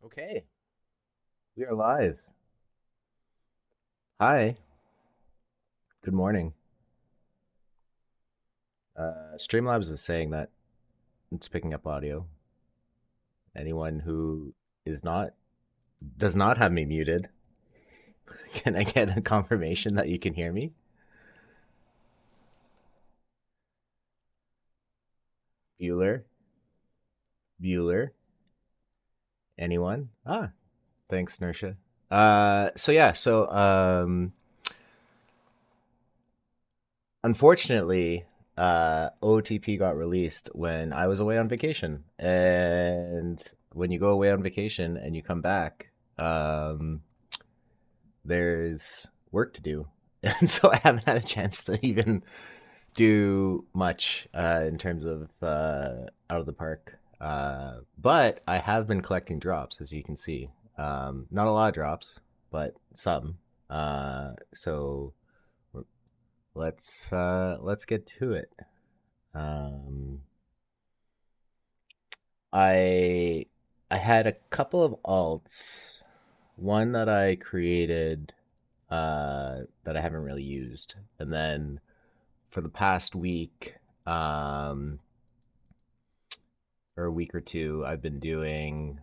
Okay, we are live. Hi, good morning. Streamlabs is saying that it's picking up audio. Anyone who is not does not have me muted, can I get a confirmation that you can hear me? Bueller, Bueller, anyone? Thanks, Nersha. Unfortunately, OTP got released when I was away on vacation, and when you go away on vacation and you come back, there's work to do. And so I haven't had a chance to even do much in terms of out of the park. But I have been collecting drops, as you can see. Not a lot of drops, but some. So let's get to it. Um, I I had a couple of alts. One that I created that I haven't really used. And then for the past week, or a week or two, I've been doing.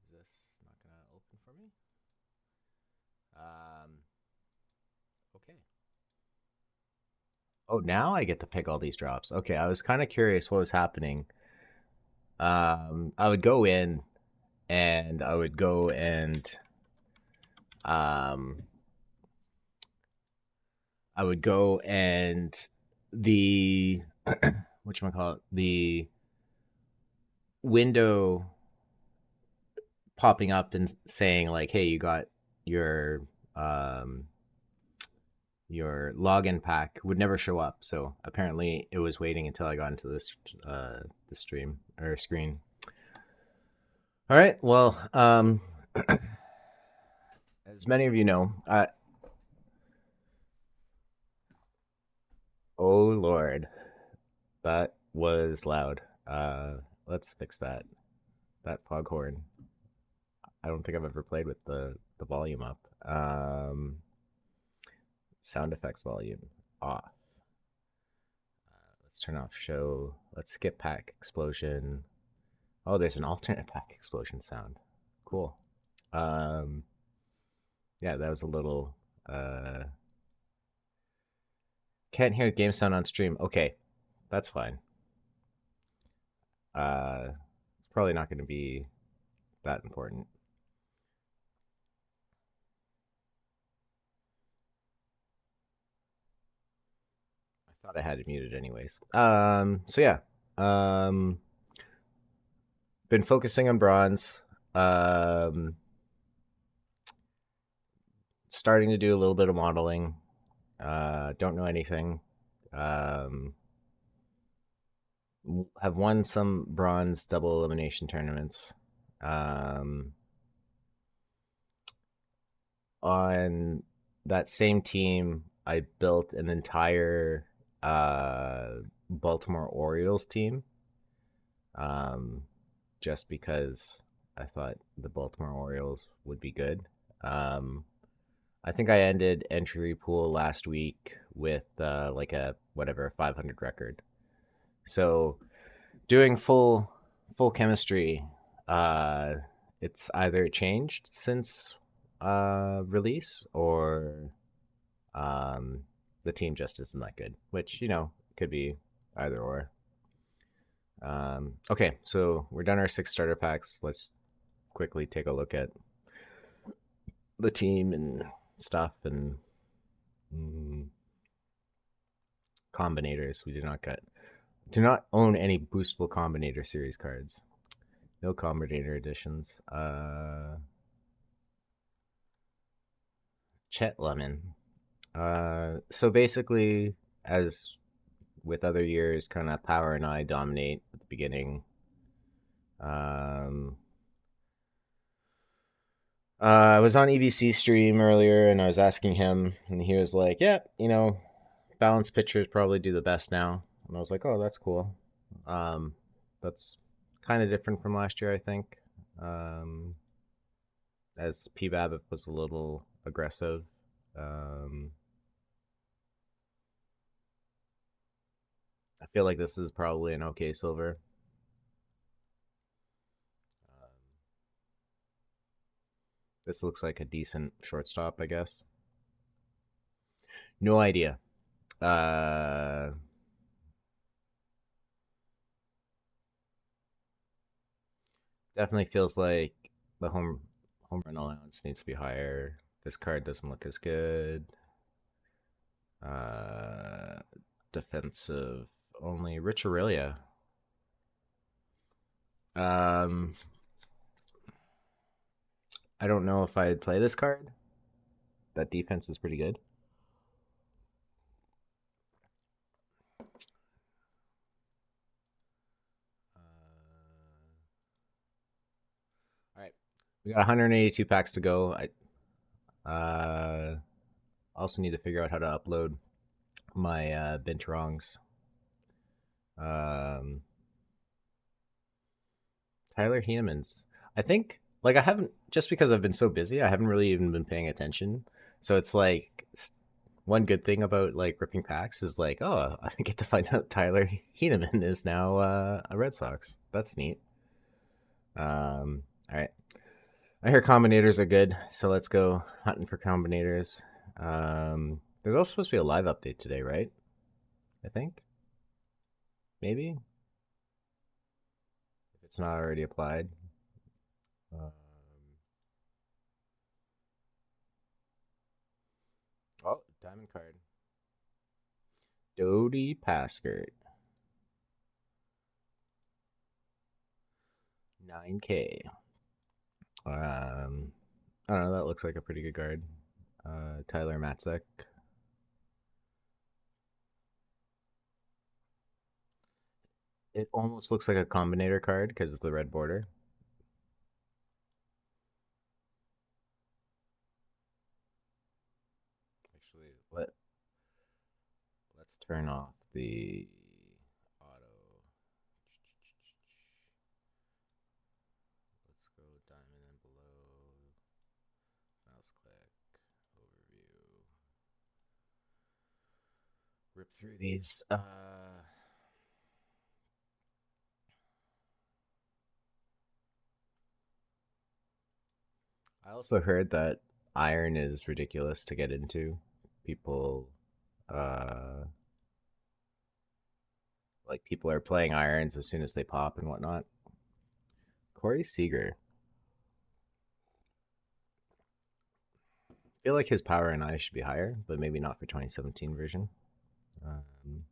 Is this not gonna open for me? Okay. Oh, now I get to pick all these drops. Okay, I was kind of curious what was happening. I would go in and I would go and um, I would go and the what you call it, the window popping up and saying like, "Hey, you got your um, your login pack," would never show up. So apparently, it was waiting until I got into this the stream or screen. All right. Well, as many of you know, oh Lord, that was loud. Let's fix that. That foghorn. I don't think I've ever played with the volume up. Sound effects volume off. Let's turn off show. Let's skip pack explosion. Oh, there's an alternate pack explosion sound. Cool. Um, yeah, that was a little. Can't hear game sound on stream. Okay, that's fine. It's probably not going to be that important. I thought I had it muted anyways. So yeah. Um, been focusing on bronze. Um, starting to do a little bit of modeling. Don't know anything. Um, have won some bronze double elimination tournaments. Um, on that same team, I built an entire Baltimore Orioles team, um, just because I thought the Baltimore Orioles would be good. Um, I think I ended entry pool last week with like a whatever 500 record. So doing full chemistry, uh, it's either changed since release or the team just isn't that good, which could be either or. Okay, so we're done our 6 starter packs. Let's quickly take a look at the team and stuff and mm, combinators. We do not own any boostable combinator series cards. No combinator editions. Chet Lemon. So basically, as with other years, kind of Power and I dominate at the beginning. Um, I was on EBC stream earlier and I was asking him, and he was like, "Yeah, balanced pitchers probably do the best now." And I was like, "Oh, that's cool. Um, that's kind of different from last year, I think. Um, as P Babbitt was a little aggressive. Um, I feel like this is probably an okay silver. Um, this looks like a decent shortstop, I guess. No idea. Uh, Definitely feels like the home run allowance needs to be higher. This card doesn't look as good. Uh, Defensive only. Rich Aurelia. Um, I don't know if I'd play this card. That defense is pretty good. All right, we got 182 packs to go. I also need to figure out how to upload my Binturongs. Um, Tyler Heuman's. I think like I haven't just because I've been so busy, I haven't really even been paying attention. So it's like one good thing about like ripping packs is like, oh, I get to find out Tyler Heumann is now a Red Sox. That's neat. All right. I hear combinators are good, so let's go hunting for combinators. There's also supposed to be a live update today, right? I think maybe if it's not already applied. Um, oh, diamond card. Dodie Paskert, 9K. I don't know. That looks like a pretty good card. Tyler Matzek. It almost looks like a combinator card because of the red border. Actually, let's turn off the auto. Let's go diamond and below. Mouse click. Overview. Rip through these. I also heard that iron is ridiculous to get into. People, uh, like people are playing irons as soon as they pop and whatnot. Corey Seager. I feel like his power and ice should be higher, but maybe not for 2017 version. Um,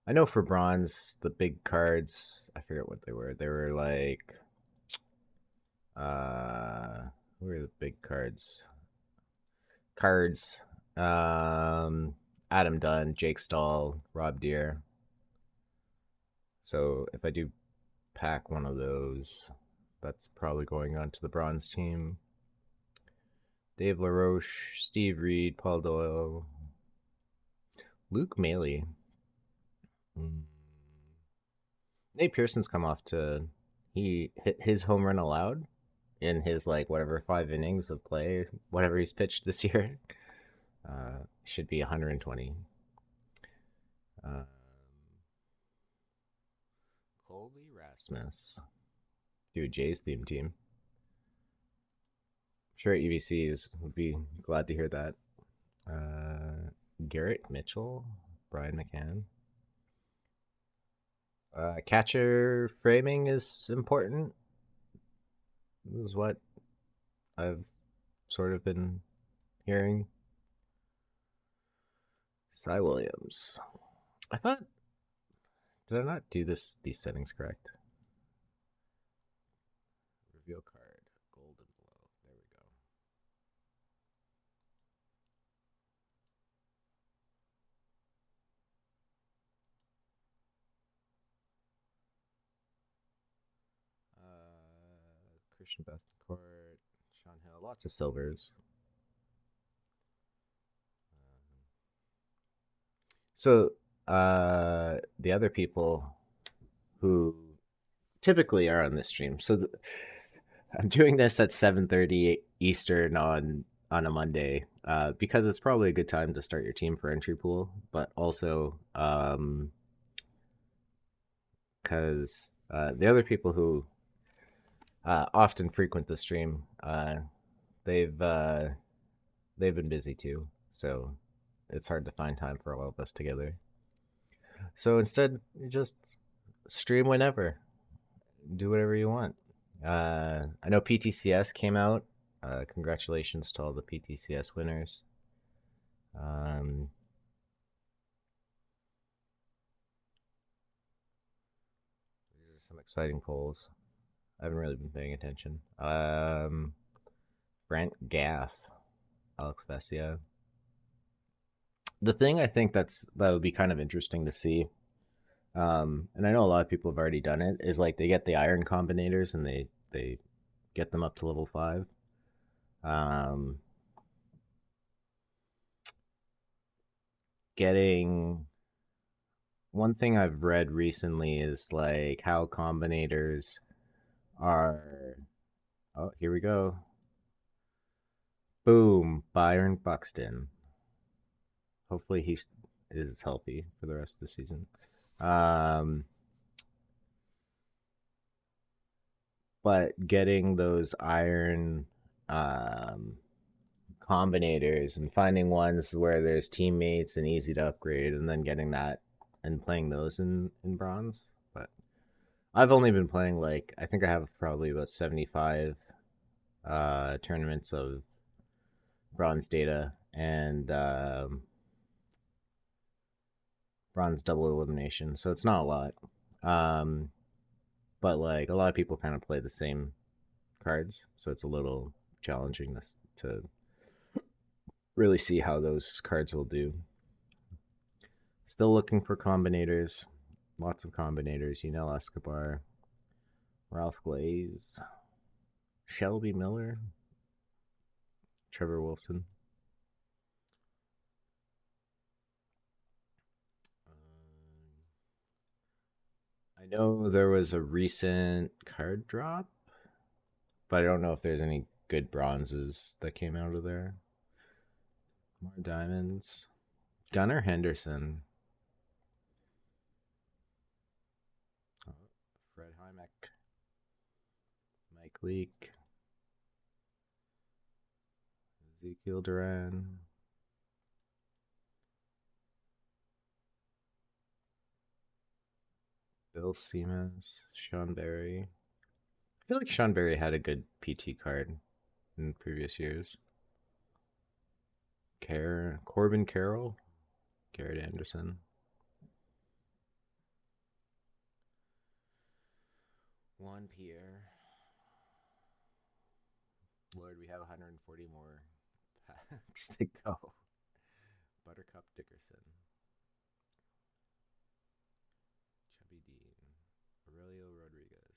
I know for bronze, the big cards, I forget what they were. They were like, who were the big cards? Cards. Um, Adam Dunn, Jake Stahl, Rob Deere. So if I do pack one of those, that's probably going on to the bronze team. Dave LaRoche, Steve Reed, Paul Doyle, Luke Maley. Mm. Nate Pearson's come off to he hit his home run allowed in his like whatever 5 innings of play, whatever he's pitched this year. Should be 120. Uh, Colby Rasmus, dude, Jay's theme team. I'm sure EVCs would be glad to hear that. Garrett Mitchell, Brian McCann. Catcher framing is important. This is what I've sort of been hearing. Cy Williams. I thought, did I not do these settings correct? Reveal card, gold and below. There we go. Christian Bethencourt, Sean Hill, lots of silvers. So the other people who typically are on this stream. So I'm doing this at 7:30 Eastern on a Monday because it's probably a good time to start your team for entry pool, but also because the other people who often frequent the stream, they've uh, they've been busy too, so it's hard to find time for all of us together. So instead, just stream whenever, do whatever you want. I know PTCS came out. Congratulations to all the PTCS winners. Um, these are some exciting polls. I haven't really been paying attention. Brent Gaff, Alex Vesia. The thing I think that would be kind of interesting to see, and I know a lot of people have already done it, is like they get the iron combinators and they get them up to level 5. Um, getting one thing I've read recently is like how combinators are. Oh, here we go. Boom, Byron Buxton. Hopefully he is healthy for the rest of the season. Um, but getting those iron combinators and finding ones where there's teammates and easy to upgrade, and then getting that and playing those in bronze. But I've only been playing like I think I have probably about 75 tournaments of bronze data and bronze double elimination, so it's not a lot. Um, but like a lot of people kind of play the same cards, so it's a little challenging to really see how those cards will do. Still looking for combinators, lots of combinators. Yunel Escobar, Ralph Glaze, Shelby Miller, Trevor Wilson. I know there was a recent card drop, but I don't know if there's any good bronzes that came out of there. More diamonds. Gunnar Henderson. Oh, Fred Hymek. Mike Leake. Ezekiel Duran. Bill Siemens. Sean Berry. I feel like Sean Berry had a good PT card in previous years. Corbin Carroll. Garrett Anderson. Juan Pierre. Lord, we have 140 more packs to go. Buttercup Dickerson. Chubby Dean. Aurelio Rodriguez.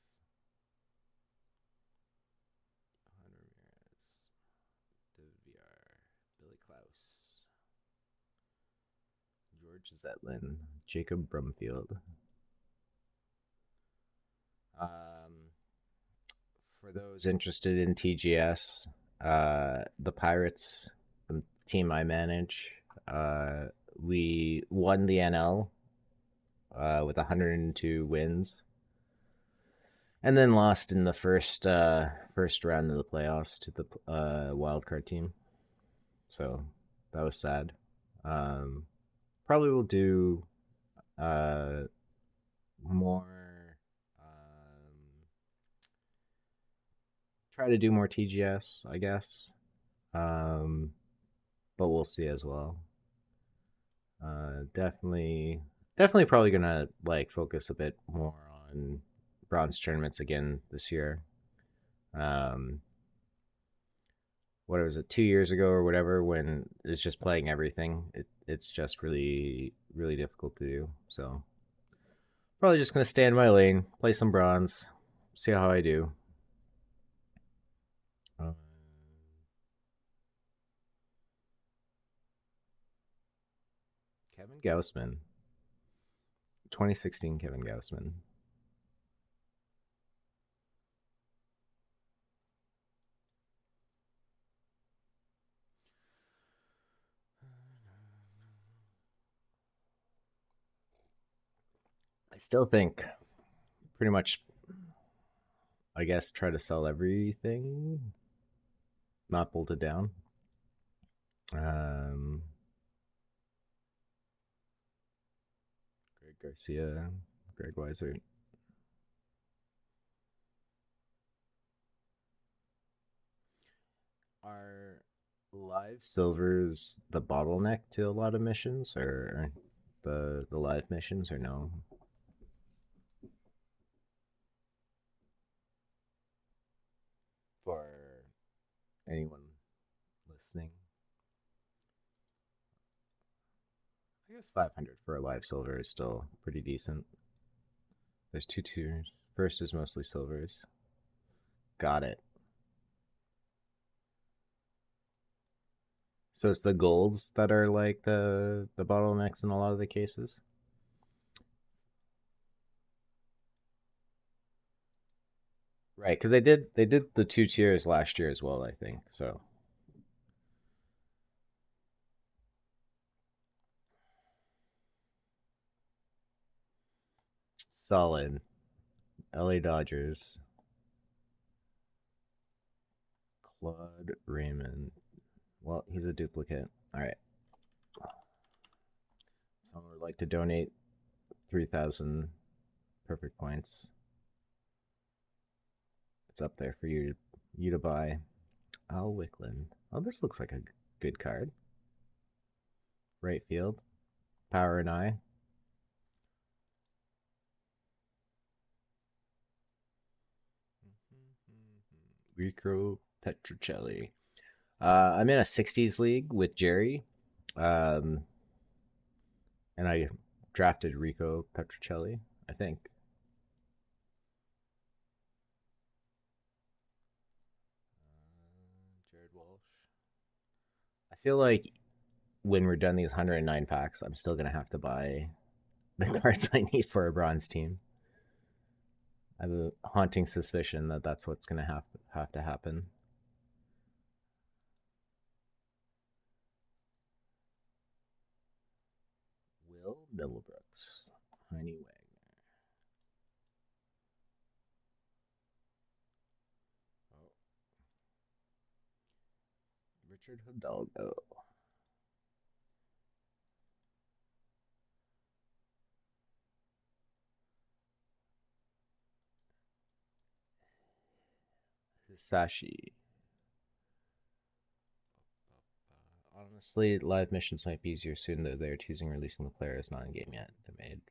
Hunter Ramirez. David VR. Billy Klaus. George Zetlin. Jacob Brumfield. For those interested in TGS, the Pirates, the team I manage, we won the NL with 102 wins, and then lost in the first round of the playoffs to the wildcard team. So that was sad. Um, Probably will do more. Try to do more TGS, I guess. Um, but we'll see as well. Definitely, probably gonna like focus a bit more on bronze tournaments again this year. Um, what was it, 2 years ago or whatever, when it's just playing everything. It's just really difficult to do. So probably just gonna stay in my lane, play some bronze, see how I do. Uh, Kevin Gaussman, 2016 Kevin Gaussman. I still think pretty much, I guess, try to sell everything, not bolted down. Um, Greg Garcia, Greg Weiser. Are live silvers the bottleneck to a lot of missions, or the live missions, or no? For anyone listening, I guess 500 for a live silver is still pretty decent. There's two tiers. First is mostly silvers. Got it. So it's the golds that are like the bottlenecks in a lot of the cases. Right, because they did the two tiers last year as well, I think. So solid. LA Dodgers. Claude Raymond. Well, he's a duplicate. All right. Someone would like to donate 3,000 perfect points. It's up there for you to buy. Al Wickland. Oh, this looks like a good card. Right field. Power and I. Rico Petruccelli. I'm in a 60s league with Jerry, um, and I drafted Rico Petruccelli, I think. Jared Walsh. I feel like when we're done these 109 packs, I'm still going to have to buy the cards I need for a bronze team. I have a haunting suspicion that that's what's going to have to happen. Will Middlebrooks, Heine Wagner. Oh, Richard Hidalgo. Hisashi. Honestly, live missions might be easier soon, though they're choosing releasing the player is not in game yet. They made.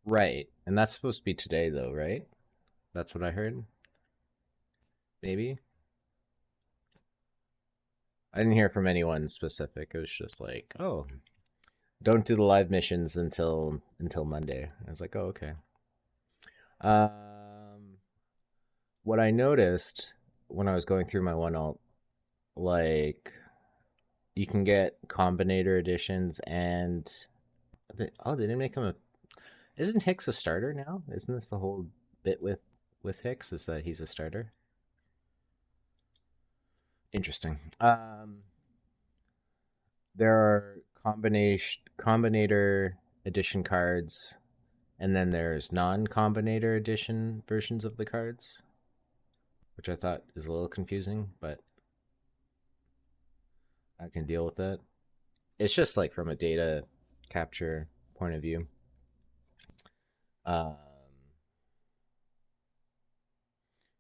Right. And that's supposed to be today, though, right? That's what I heard. Maybe. I didn't hear from anyone specific. It was just like, oh, don't do the live missions until Monday. I was like, oh, okay. What I noticed when I was going through my one alt, like you can get combinator editions and they didn't make him a. Isn't Hicks a starter now? Isn't this the whole bit with Hicks? Is that he's a starter? Interesting. There are combination combinator edition cards, and then there's non-combinator edition versions of the cards, which I thought is a little confusing, but I can deal with that. It's just like from a data capture point of view. Um,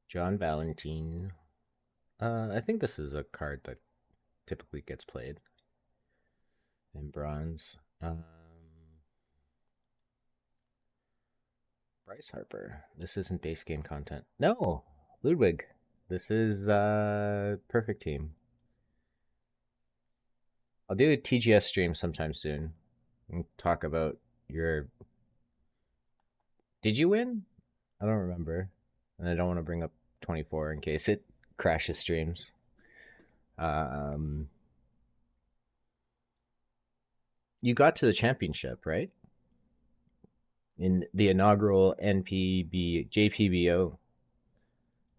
John Valentine. I think this is a card that typically gets played in bronze. Bryce Harper. This isn't base game content. No, Ludwig. This is perfect team. I'll do a TGS stream sometime soon and talk about your. Did you win? I don't remember, and I don't want to bring up 24 in case it crashes streams. Um, you got to the championship, right? In the inaugural NPB JPBO.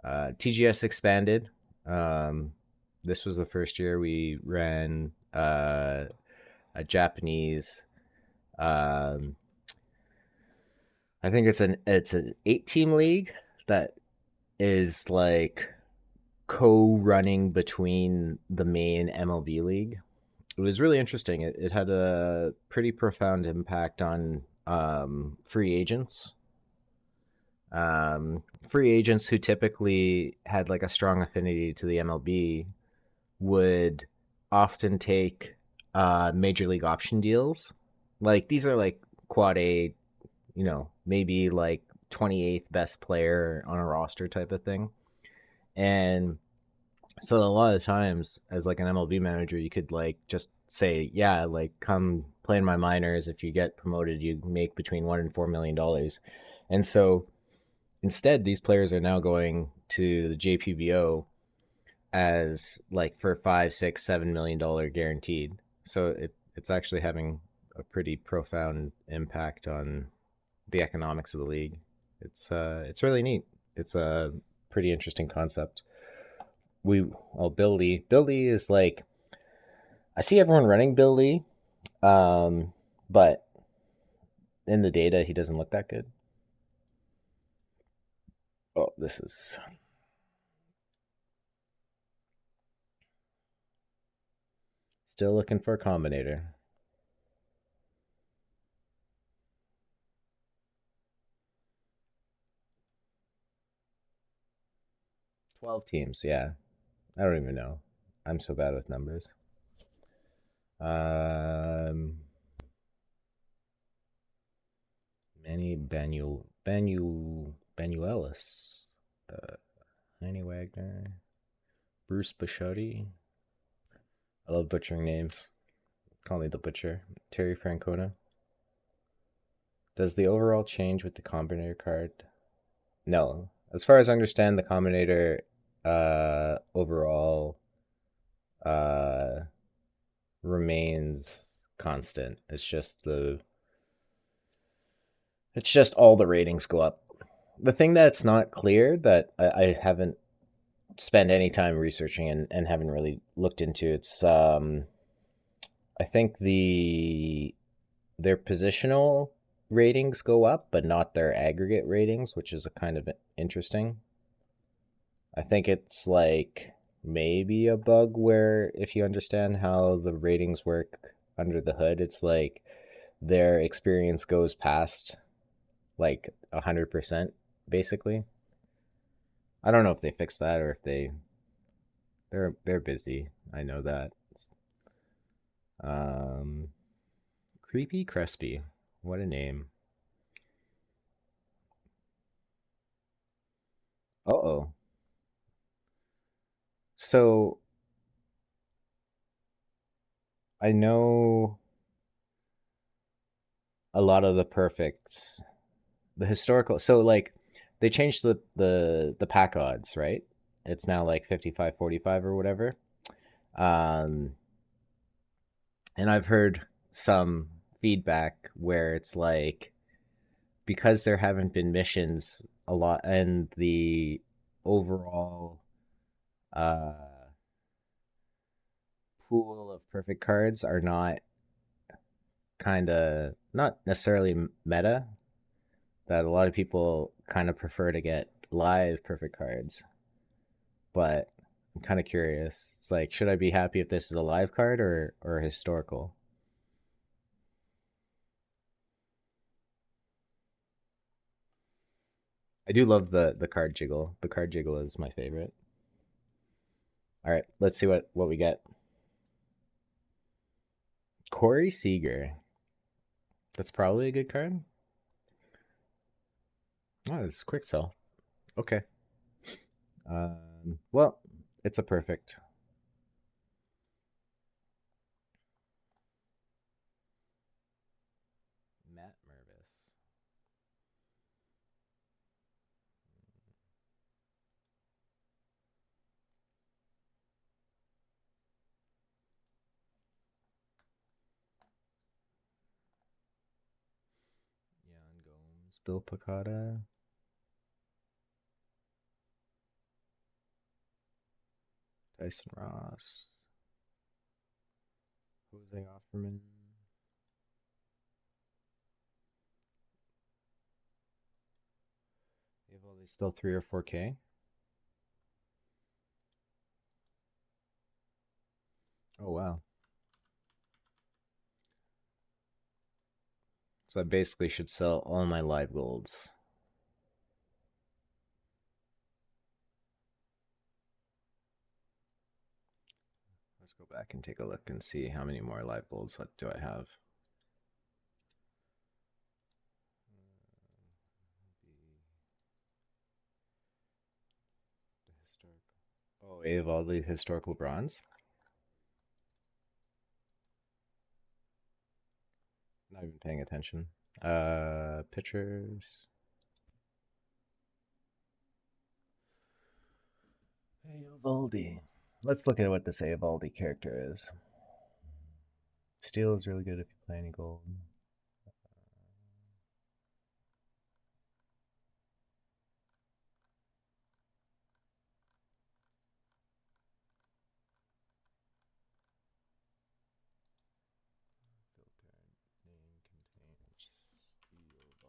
TGS expanded. This was the first year we ran a Japanese Um, I think it's an 8 team league that is like co-running between the main MLB league. It was really interesting. It had a pretty profound impact on free agents. Free agents who typically had like a strong affinity to the MLB would often take major league option deals. Like these are like quad A, maybe like 28th best player on a roster type of thing. And so a lot of times as like an MLB manager, you could like just say, yeah, like come play in my minors. If you get promoted, you make between $1 and $4 million. And so instead, these players are now going to the JPBO as like for 5, 6, $7 million guaranteed. So it's actually having a pretty profound impact on the economics of the league. It's really neat. It's a pretty interesting concept. Billy is like, I see everyone running Billy, but in the data he doesn't look that good. Oh, this is still looking for a combinator. 12 teams, yeah. I don't even know. I'm so bad with numbers. Um, Manny Banuelis, Manny Wagner, Bruce Bisciotti. I love butchering names. Call me the butcher. Terry Francona. Does the overall change with the combinator card? No. As far as I understand, the combinator overall uh, remains constant. It's just all the ratings go up. The thing that's not clear that I haven't spent any time researching and haven't really looked into, it's I think their positional ratings go up, but not their aggregate ratings, which is a kind of interesting. I think it's like maybe a bug where if you understand how the ratings work under the hood, it's like their experience goes past like 100% basically. I don't know if they fixed that or if they're busy. I know that. Um, Creepy Crespi, what a name. Uh oh. So I know a lot of the perfects, the historical. So like they changed the pack odds, right? It's now like 55-45 or whatever. Um, and I've heard some feedback where it's like because there haven't been missions a lot and the overall uh pool of perfect cards are not kind of not necessarily meta, that a lot of people kind of prefer to get live perfect cards. But I'm kind of curious. It's like, should I be happy if this is a live card or historical? I do love the card jiggle. The card jiggle is my favorite. All right, let's see what we get. Corey Seager. That's probably a good card. Oh, it's quick sell. Okay. Well, it's a perfect. Matt Mervis. Jan Gomes. Bill Picata. Tyson Ross. Jose Offerman. Really, still 3 or 4K? Oh wow. So I basically should sell all my live golds. Let's go back and take a look and see how many more live golds do I have. The historical. Oh, Evaldi historical bronze. Not even paying attention. Pictures. Evaldi. Let's look at what this Evaldi character is. Steel is really good if you play any gold. Filter name contains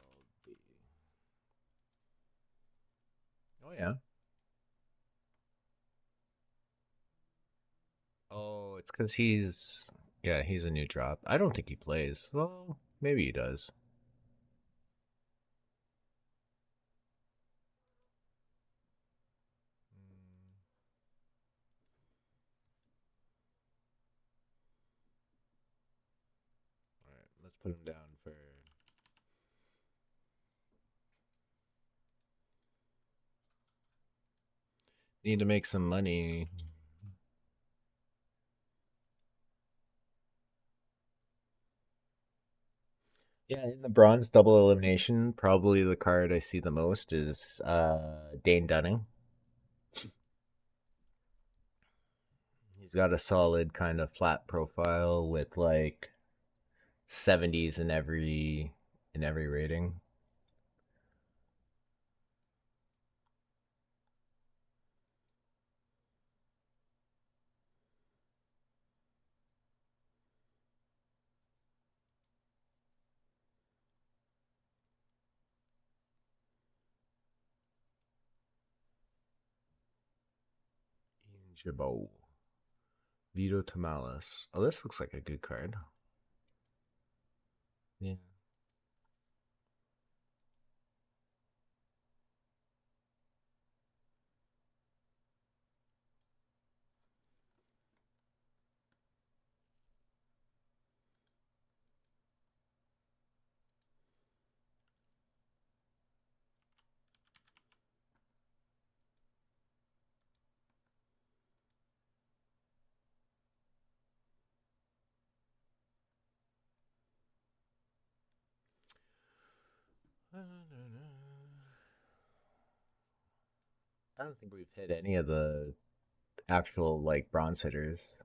Evaldi. Oh yeah. Oh, it's because he's a new drop. I don't think he plays. Well, maybe he does. Mm, all right, let's put him down for. Need to make some money. Yeah, in the bronze double elimination, probably the card I see the most is Dane Dunning. He's got a solid kind of flat profile with like 70s in every rating. Jabo. Vito Tamales. Oh, this looks like a good card. Yeah. I don't think we've hit any of the actual like bronze hitters.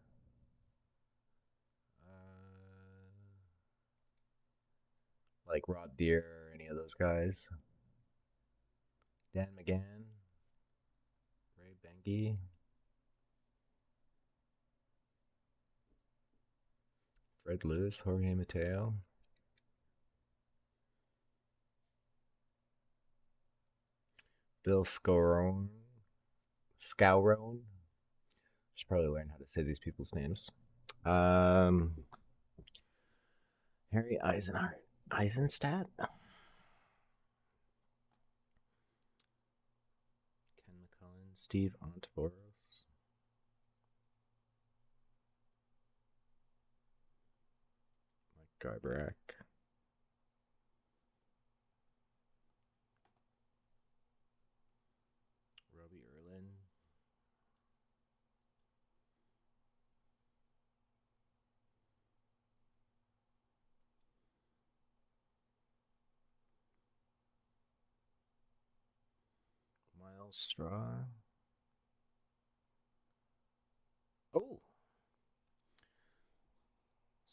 Like Rob Deere or any of those guys. Dan McGann, Ray Bengi, Fred Lewis, Jorge Mateo, Bill Scorone, Scowrone. Should probably learn how to say these people's names. Um, Harry Eisenstadt, Ken McCullen, Steve Ontvoros, Mike Garbarak, Robbie Erlin, Miles Straw. Oh,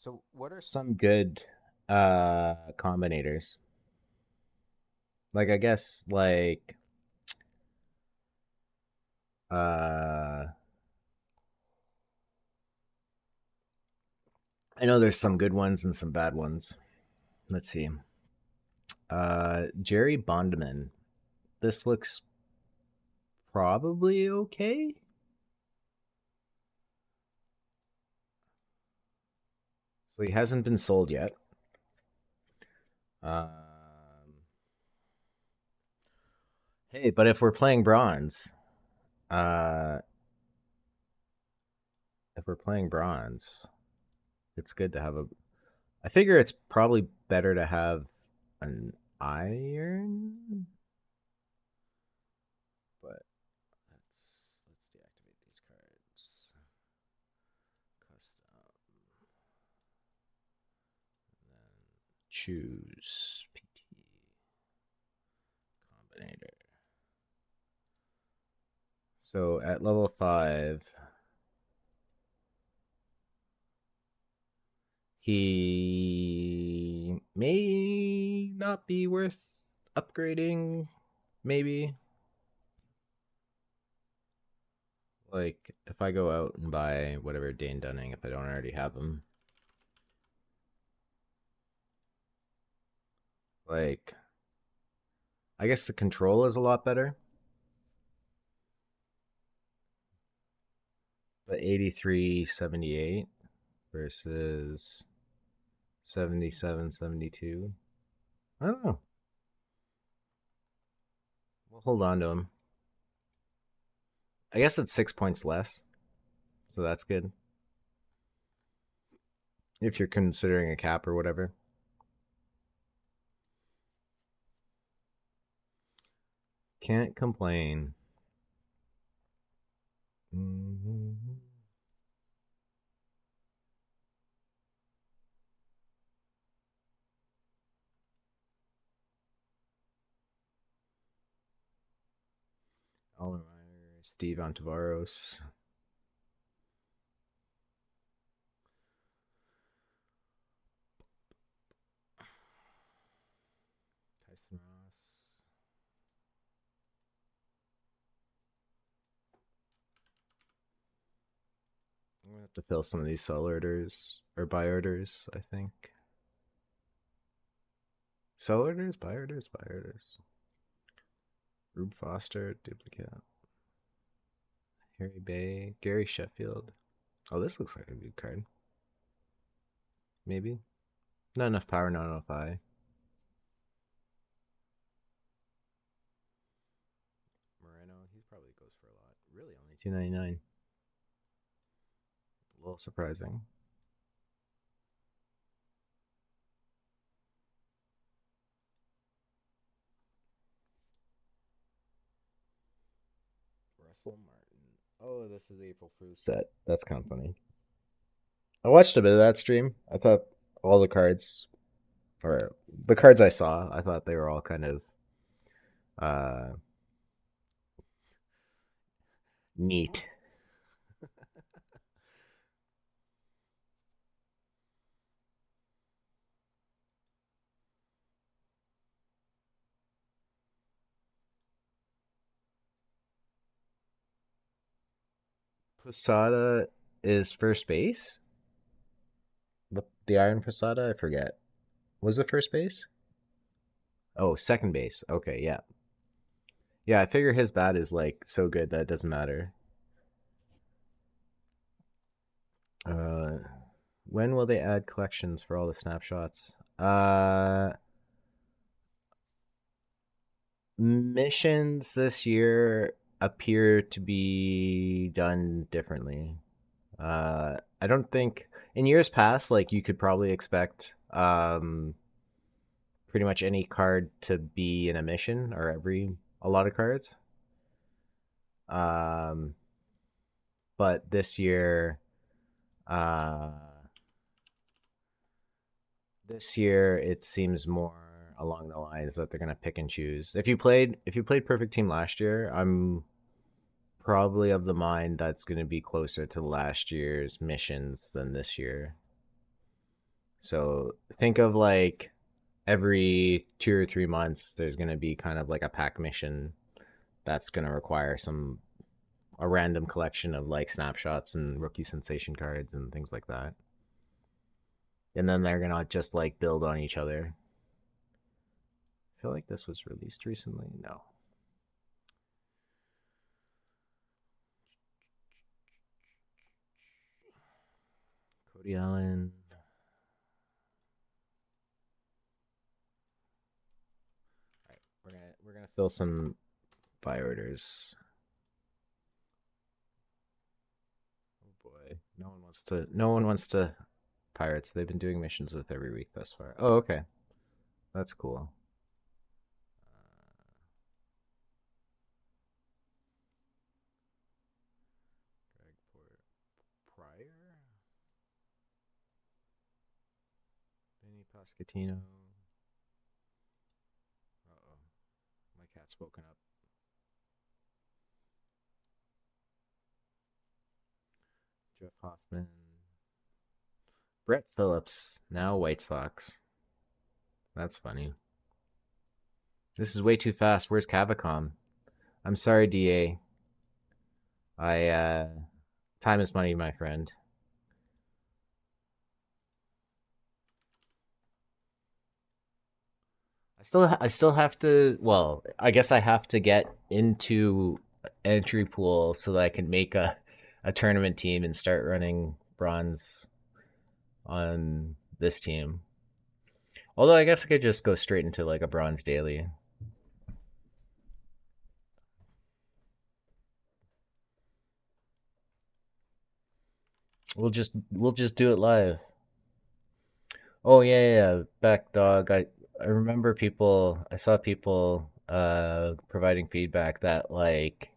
so what are some good combinators? Like I guess like uh I know there's some good ones and some bad ones. Let's see. Jerry Bondman. this looks probably okay. So he hasn't been sold yet. Um, hey, but if we're playing bronze, uh, if we're playing bronze, it's good to have a. I figure it's probably better to have an iron, but let's deactivate these cards. Custom, and then choose PT combinator. So at level 5, he may not be worth upgrading, maybe. Like, if I go out and buy whatever Dane Dunning, if I don't already have him. Like, I guess the control is a lot better. But 83.78 versus 77.72. I don't know. We'll hold on to him. I guess it's 6 points less. So that's good. If you're considering a cap or whatever. Can't complain. Mm-hmm. Aldermeyer, Steve Antavaros. Tyson Ross. I'm gonna have to fill some of these sell orders or buy orders, I think. Sell orders, buy orders, buy orders. Rube Foster, duplicate. Harry Bay, Gary Sheffield. Oh, this looks like a good card. Maybe. Not enough power, not enough eye. Moreno, he probably goes for a lot. Really, only 299. A little surprising. Russell Martin. Oh, this is the April Fool's set. That's kind of funny. I watched a bit of that stream. I thought all the cards, or the cards I saw, I thought they were all kind of uh, neat. Posada is first base. The Iron Posada, I forget. Was it first base? Oh, second base. Okay, yeah. Yeah, I figure his bat is like so good that it doesn't matter. Uh, when will they add collections for all the snapshots? Missions this year appear to be done differently. I don't think in years past, like you could probably expect pretty much any card to be in a mission or a lot of cards. Um, but uh, this year it seems more along the lines that they're gonna pick and choose. If you played Perfect Team last year, I'm probably of the mind that's gonna be closer to last year's missions than this year. So think of like every 2 or 3 months, there's gonna be kind of like a pack mission that's gonna require a random collection of like snapshots and rookie sensation cards and things like that. And then they're gonna just like build on each other. I feel like this was released recently. No. Cody Allen. All right, we're gonna fill some buy orders. Oh boy, no one wants to pirates. They've been doing missions with every week thus far. Oh, okay, that's cool. Gregport Pryor, Benny Pascatino. Uh-oh, my cat's woken up. Jeff Hoffman, Brett Phillips, now White Sox. That's funny. This is way too fast. Where's Cavicom? I'm sorry, DA. I time is money, my friend. I still have to. Well, I guess I have to get into entry pool so that I can make a tournament team and start running bronze on this team. Although I guess I could just go straight into like a bronze daily. We'll just do it live. Oh yeah, back dog. I remember I saw people providing feedback that like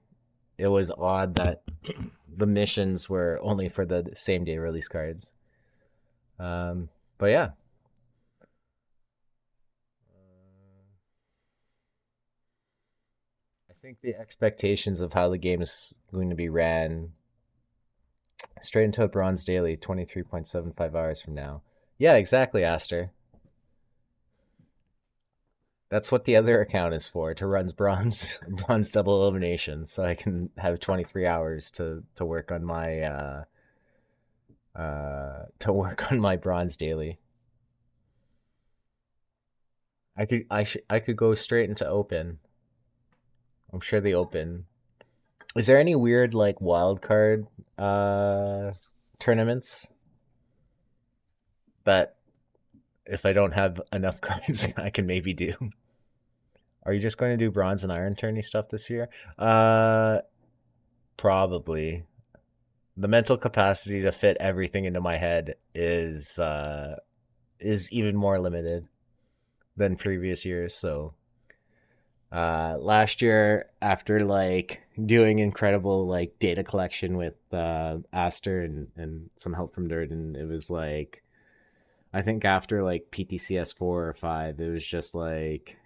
it was odd that the missions were only for the same day release cards. Um but yeah. I think the expectations of how the game is going to be ran straight into a bronze daily 23.75 hours from now. Yeah, exactly, Aster. That's what the other account is for, to run bronze double elimination, so I can have 23 hours to work on my bronze daily. I could go straight into open. I'm sure they open. Is there any weird like wild card uh tournaments that if I don't have enough cards I can maybe do? Are you just going to do bronze and iron tourney stuff this year? Probably. The mental capacity to fit everything into my head is even more limited than previous years. So last year, after like doing incredible like data collection with Aster and some help from Durden, it was like I think after like PTCS 4 or 5, it was just like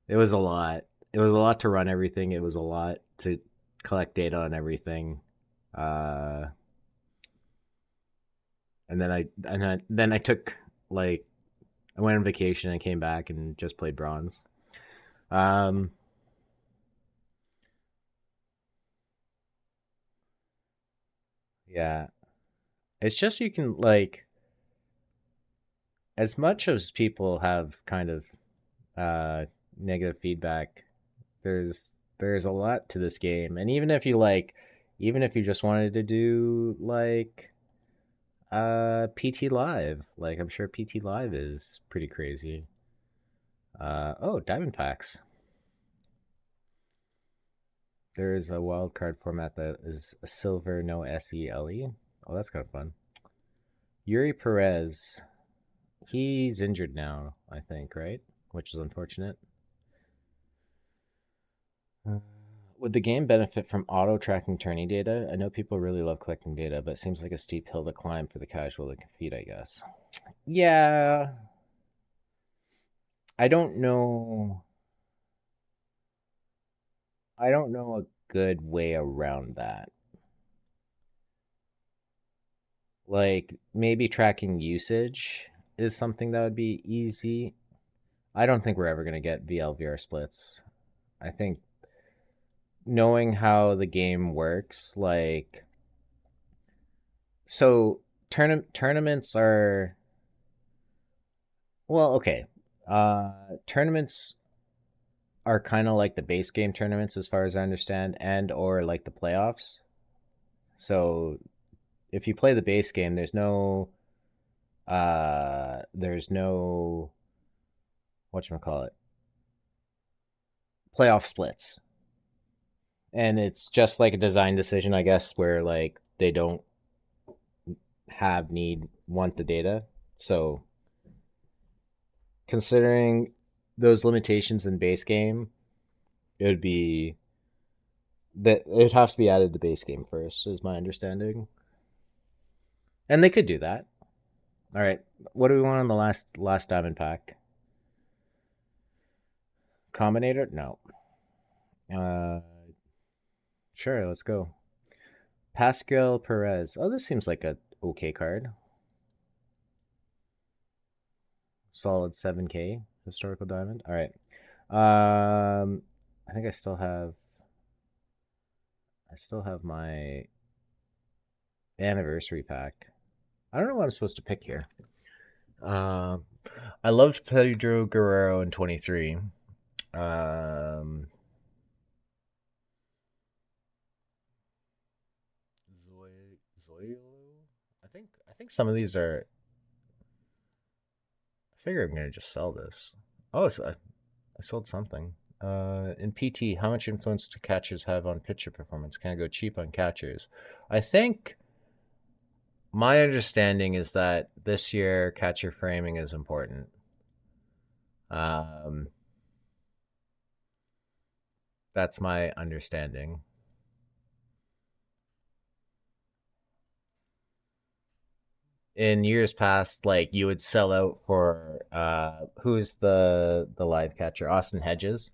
it was a lot. It was a lot to run everything. It was a lot to collect data on everything. Uh, and then I took like I went on vacation and came back and just played bronze. Um, yeah, it's just you can like as much as people have kind of uh negative feedback. There's a lot to this game, and even if you just wanted to do like PT Live, like I'm sure PT Live is pretty crazy. Oh, Diamond Packs. There's a wild card format that is a silver, no SELE. Oh, that's kind of fun. Yuri Perez, he's injured now, I think, right? Which is unfortunate. Uh, would the game benefit from auto tracking tourney data? I know people really love collecting data, but it seems like a steep hill to climb for the casual to compete, I guess. Yeah, I don't know. I don't know a good way around that. Like maybe tracking usage is something that would be easy. I don't think we're ever going to get VLVR splits. I think knowing how the game works, like so tournaments are well, okay. Tournaments are kind of like the base game tournaments as far as I understand and or like the playoffs. So if you play the base game, there's no whatchamacallit, playoff splits. And it's just like a design decision, I guess, where like they don't want the data. So considering those limitations in base game, it would be that it'd have to be added to base game first, is my understanding. And they could do that. All right. What do we want on the last diamond pack? Combinator? No. Uh sure, let's go. Pascal Perez. Oh, this seems like a okay card. Solid 7K historical diamond. All right. I think I still have my anniversary pack. I don't know what I'm supposed to pick here. Um, I loved Pedro Guerrero in 23. Zoilo. I think some of these are. I figure I'm gonna just sell this. Oh, I sold something. In PT, how much influence do catchers have on pitcher performance? Can I go cheap on catchers? I think my understanding is that this year catcher framing is important. Um, that's my understanding. In years past, like you would sell out for who's the live catcher? Austin Hedges.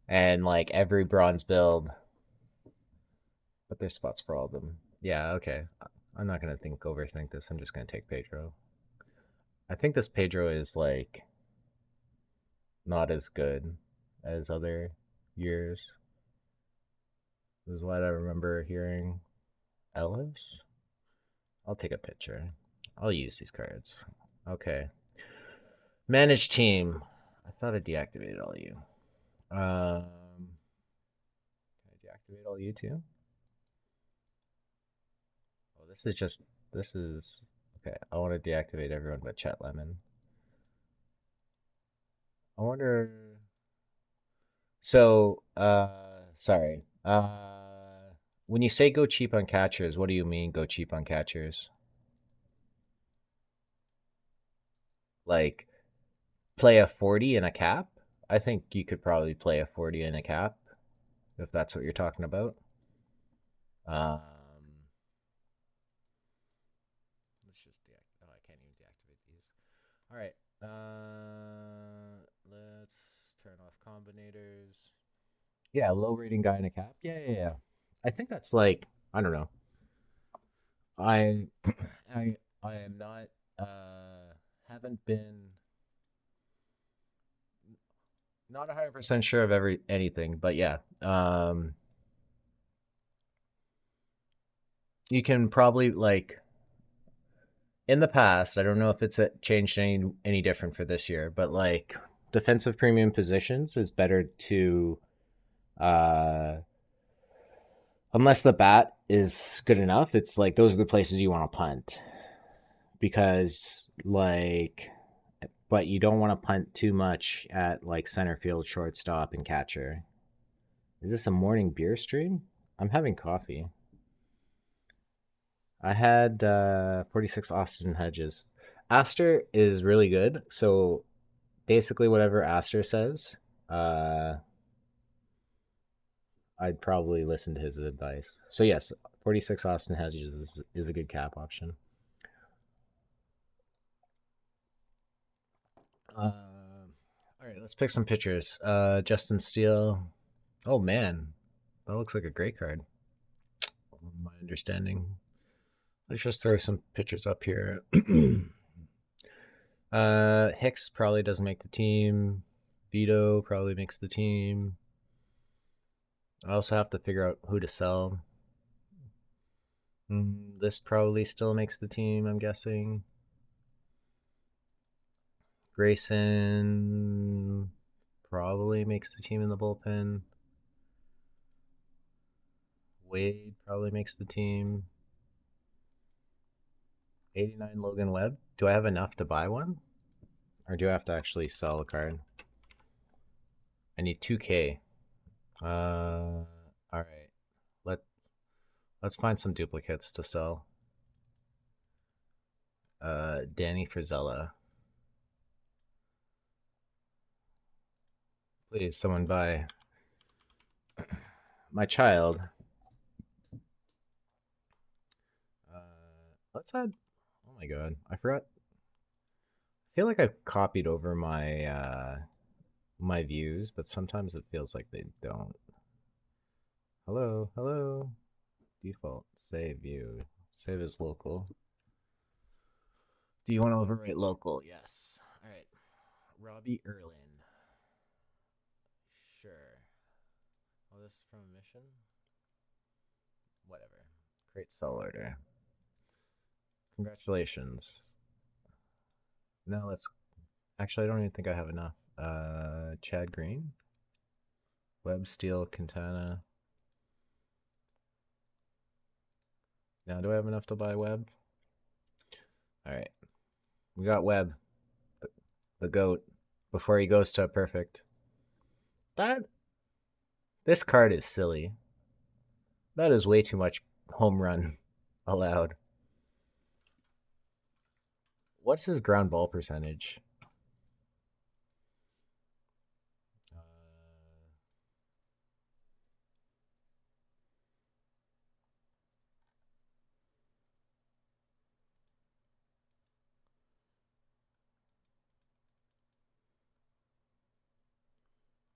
And like every bronze build, but there's spots for all of them. Yeah, okay. I'm not gonna overthink this. I'm just gonna take Pedro. I think this Pedro is like not as good as other years. This is what I remember hearing. Ellis? I'll take a picture. I'll use these cards. Okay. Manage team. I thought I deactivated all you. Can I deactivate all you too? Oh, this is okay. I want to deactivate everyone but Chet Lemon. I wonder. So, sorry. When you say go cheap on catchers, what do you mean go cheap on catchers? Like play a 40 in a cap? I think you could probably play a 40 in a cap if that's what you're talking about. Um, let's just deactivate. Oh, I can't even deactivate these. All right. Let's turn off combinators. Yeah, low rating guy in a cap. Yeah. I think that's like I don't know. I I am not haven't been not 100% sure of anything, but yeah. You can probably like in the past, I don't know if it's changed any different for this year, but like defensive premium positions is better to uh unless the bat is good enough, it's like those are the places you want to punt because like but you don't want to punt too much at like center field, shortstop, and catcher. Is this a morning beer stream? I'm having coffee. I had 46 Austin Hedges. Aster is really good. So basically, whatever Aster says, uh, I'd probably listen to his advice. So yes, 46 Austin Hedges is a good cap option. All right, let's pick some pitchers. Justin Steele. Oh man, that looks like a great card. My understanding. Let's just throw some pictures up here. Hicks probably doesn't make the team. Vito probably makes the team. I also have to figure out who to sell. This probably still makes the team, I'm guessing. Grayson probably makes the team in the bullpen. Wade probably makes the team. 89 Logan Webb. Do I have enough to buy one? Or do I have to actually sell a card? I need 2K. All right. Let let's find some duplicates to sell. Danny Frizella. Please, someone buy my child. Let's add. Oh my god, I forgot. I feel like I've copied over my views, but sometimes it feels like they don't. Hello, hello. Default save view. Save as local. Do you want to overwrite local? Yes. All right. Robbie Erlin. Sure. Oh, this is from a mission? Whatever. Create sell order. Congratulations. Now let's. Actually, I don't even think I have enough. Chad Green. Web Steel Quintana. Now, do I have enough to buy Web? All right. We got Web, the goat, before he goes to a perfect. That This card is silly. That is way too much home run allowed. What's his ground ball percentage? Uh,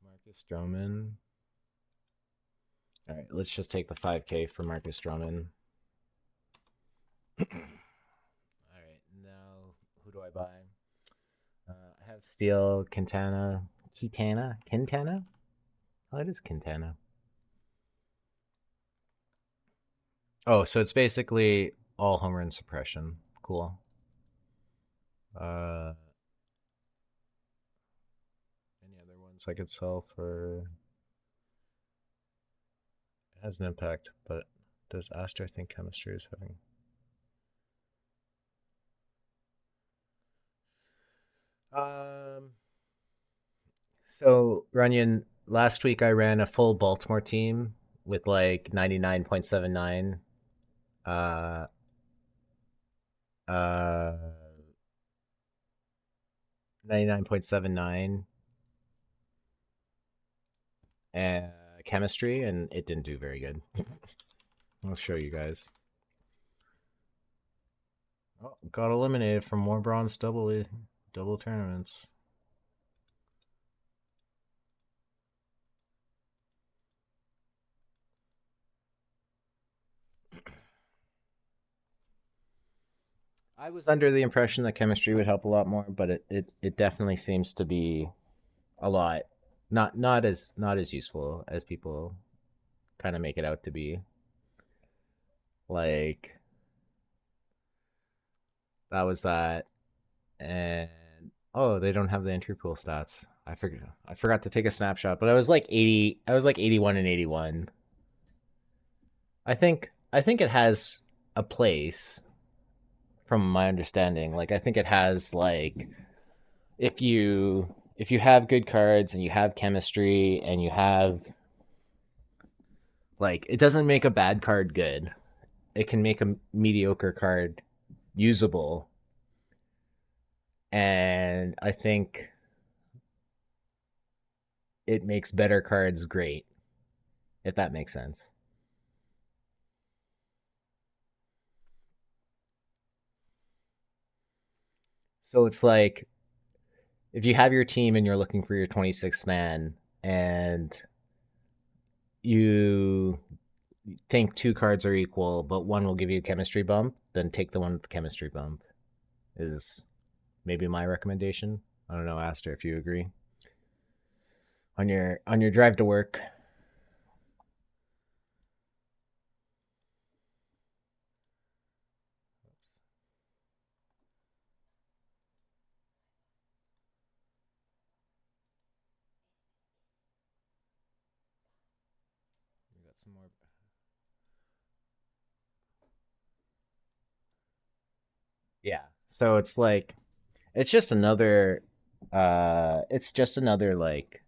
Marcus Stroman. All right, let's just take the 5K for Marcus Stroman. All right, now who do I buy? I have Steel, Quintana. Oh, it is Quintana. Oh, so it's basically all home run suppression. Cool. Uh, any other ones I could sell for? It has an impact, but does Astor think chemistry is having? Um. So Runyon, last week I ran a full Baltimore team with like 99.79, uh, uh, 99.79 and chemistry, and it didn't do very good. I'll show you guys. Oh, got eliminated from more bronze double tournaments. I was under the impression that chemistry would help a lot more, but it definitely seems to be a lot not as useful as people kind of make it out to be. Like that was that, and oh, they don't have the entry pool stats. I forgot to take a snapshot, but I was like 80. I was like 81 and 81. I think it has a place from my understanding. Like I think it has like if you have good cards and you have chemistry and you have like it doesn't make a bad card good. It can make a mediocre card usable. And I think it makes better cards great, if that makes sense. So it's like if you have your team and you're looking for your 26th man and you think two cards are equal, but one will give you a chemistry bump, then take the one with the chemistry bump, is maybe my recommendation. I don't know, Aster, if you agree. On your drive to work. We got some more. Yeah. So it's just another like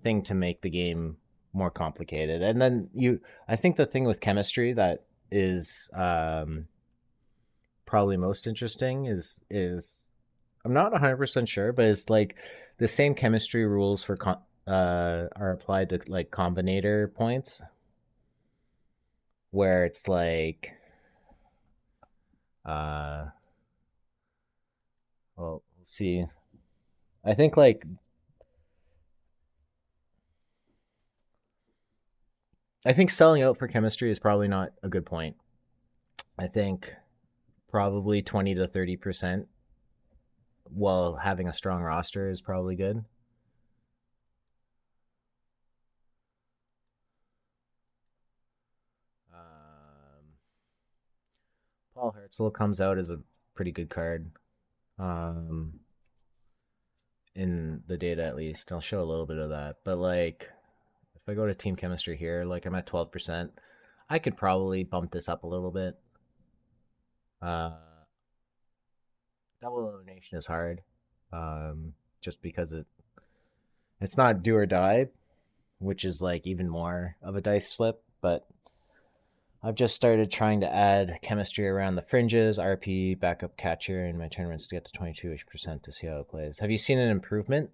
thing to make the game more complicated. And then I think the thing with chemistry that is probably most interesting is I'm not 100% sure, but it's like the same chemistry rules are applied to like combinator points where it's like uh well, let's see. I think like I think selling out for chemistry is probably not a good point. I think probably 20 to 30% while having a strong roster is probably good. Um, Paul Herzl comes out as a pretty good card um, in the data at least. I'll show a little bit of that. But like if I go to team chemistry here, like I'm at 12%. I could probably bump this up a little bit. Uh, Double elimination is hard, just because it's not do or die, which is like even more of a dice flip. But I've just started trying to add chemistry around the fringes, RP, backup catcher in my tournaments to get to 22% to see how it plays. Have you seen an improvement?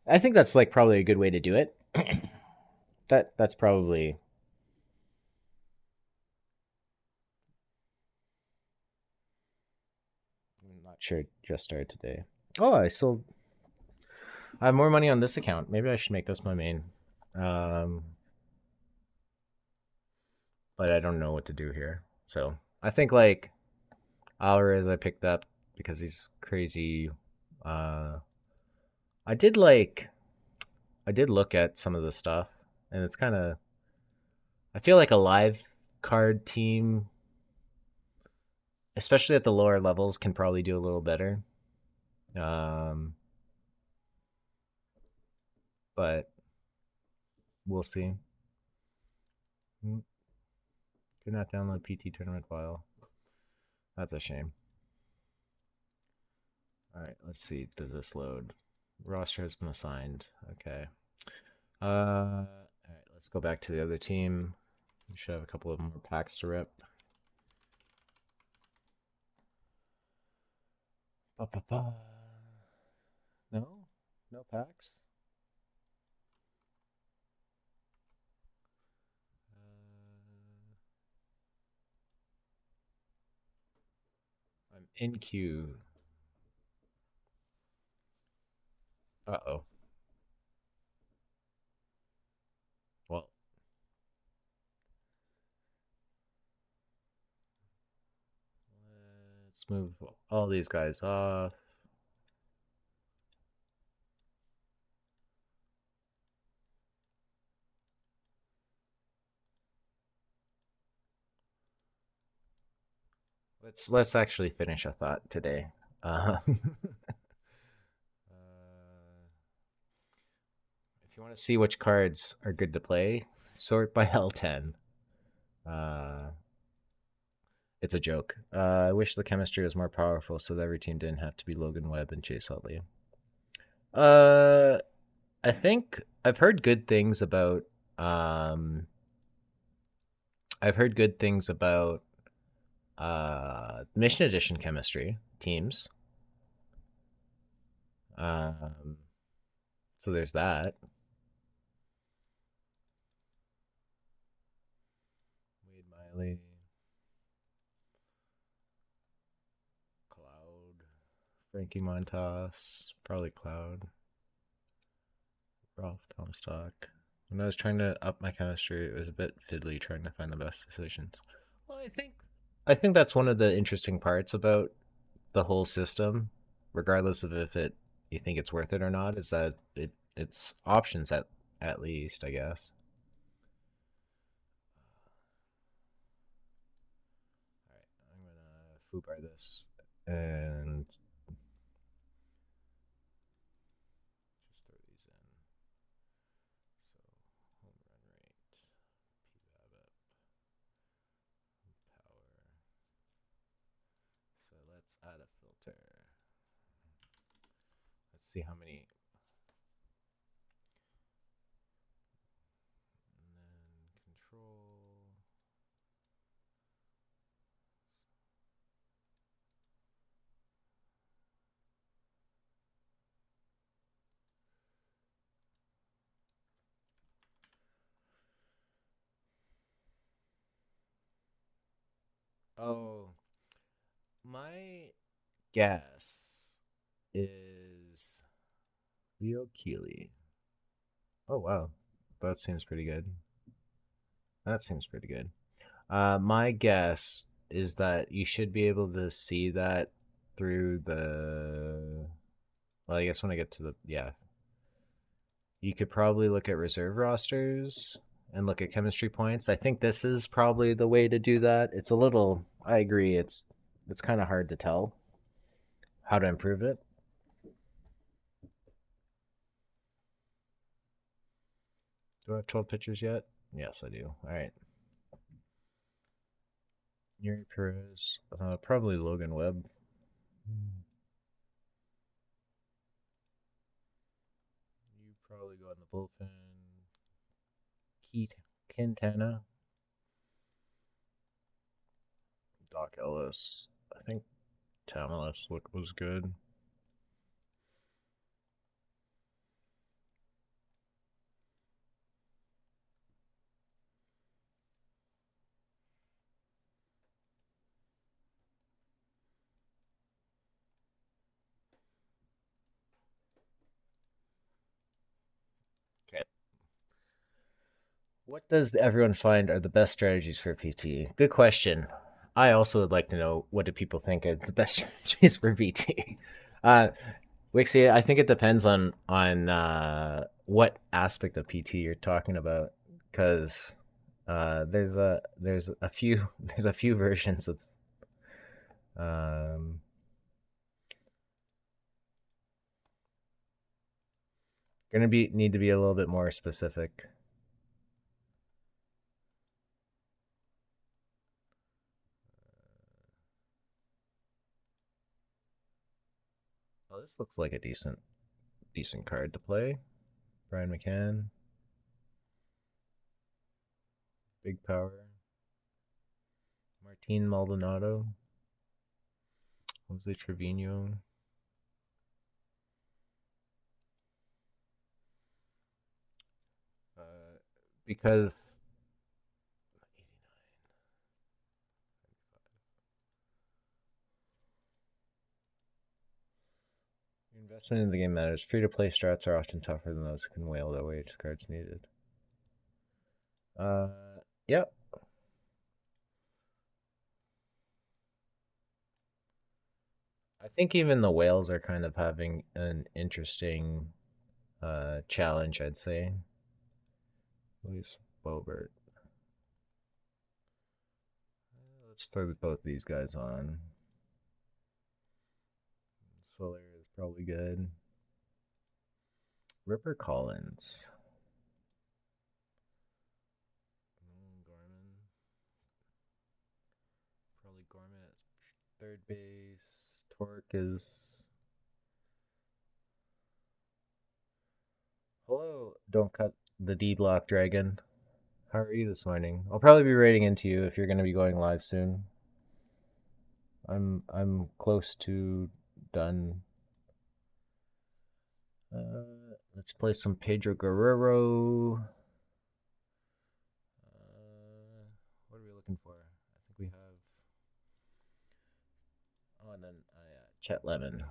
I think that's like probably a good way to do it. That's probably I'm not sure. Just started today. Oh, I have more money on this account. Maybe I should make this my main. Um, but I don't know what to do here. So I think like Alvarez I picked up because he's crazy. Uh, I did like I did look at some of the stuff, and it's kind of I feel like a live card team, especially at the lower levels, can probably do a little better. Um, but we'll see. Mm, Did not download PT tournament file. That's a shame. All right, let's see. Does this load? Roster has been assigned. Okay. All right, let's go back to the other team. We should have a couple of more packs to rip. Ba-ba-ba. No, no packs. I'm in queue. Uh oh. Well, let's move all these guys off. Let's actually finish a thought today. If you want to see which cards are good to play, sort by L10. Uh, it's a joke. I wish the chemistry was more powerful so that every team didn't have to be Logan Webb and Chase Utley. Uh, I think I've heard good things about. Um, I've heard good things about Mission Edition chemistry teams. Um, so there's that. Wade Miley, Cloud, Frankie Montas, probably Cloud, Ralph Comstock. When I was trying to up my chemistry, it was a bit fiddly trying to find the best decisions. Well, I think that's one of the interesting parts about the whole system, regardless of if it you think it's worth it or not, is that it's options at least, I guess. All right, I'm gonna foobar this and just throw these in. So home run rate, PBABIP, power. So Let's add a filter. Let's see how many. And then control. Oh, my guess is Leo Keeley. Oh wow, that seems pretty good. That seems pretty good. My guess is that you should be able to see that through the. Well, I guess when I get to the you could probably look at reserve rosters and look at chemistry points. I think this is probably the way to do that. It's a little. I agree. It's kind of hard to tell how to improve it. Do I have 12 pitchers yet? Yes, I do. All right. Yuri Perez. Probably Logan Webb. You probably go in the bullpen. Keith Quintana. Doc Ellis. I think Tamalis was good. Okay. What does everyone find are the best strategies for PT? Good question. I also would like to know what do people think are the best strategies for PT. Uh, Wixie, I think it depends on what aspect of PT you're talking about, because there's a few there's a few versions of um, gonna be need to be a little bit more specific. Oh, this looks like a decent card to play. Brian McCann, big power. Martin Maldonado, Jose Trevino. Because investment in the game matters. Free to play strats are often tougher than those who can whale their way to cards needed. Uh, yep. I think even the whales are kind of having an interesting challenge, I'd say. Luis Bobert. Let's throw both these guys on. Soler is probably good. Ripper Collins. Gorman. Probably Gorman at third base. Torque is. Hello, don't cut the D block dragon. How are you this morning? I'll probably be writing into you if you're going to be going live soon. I'm close to done. Let's play some Pedro Guerrero. What are we looking for? I think we have. Oh, and then Chet Lemon.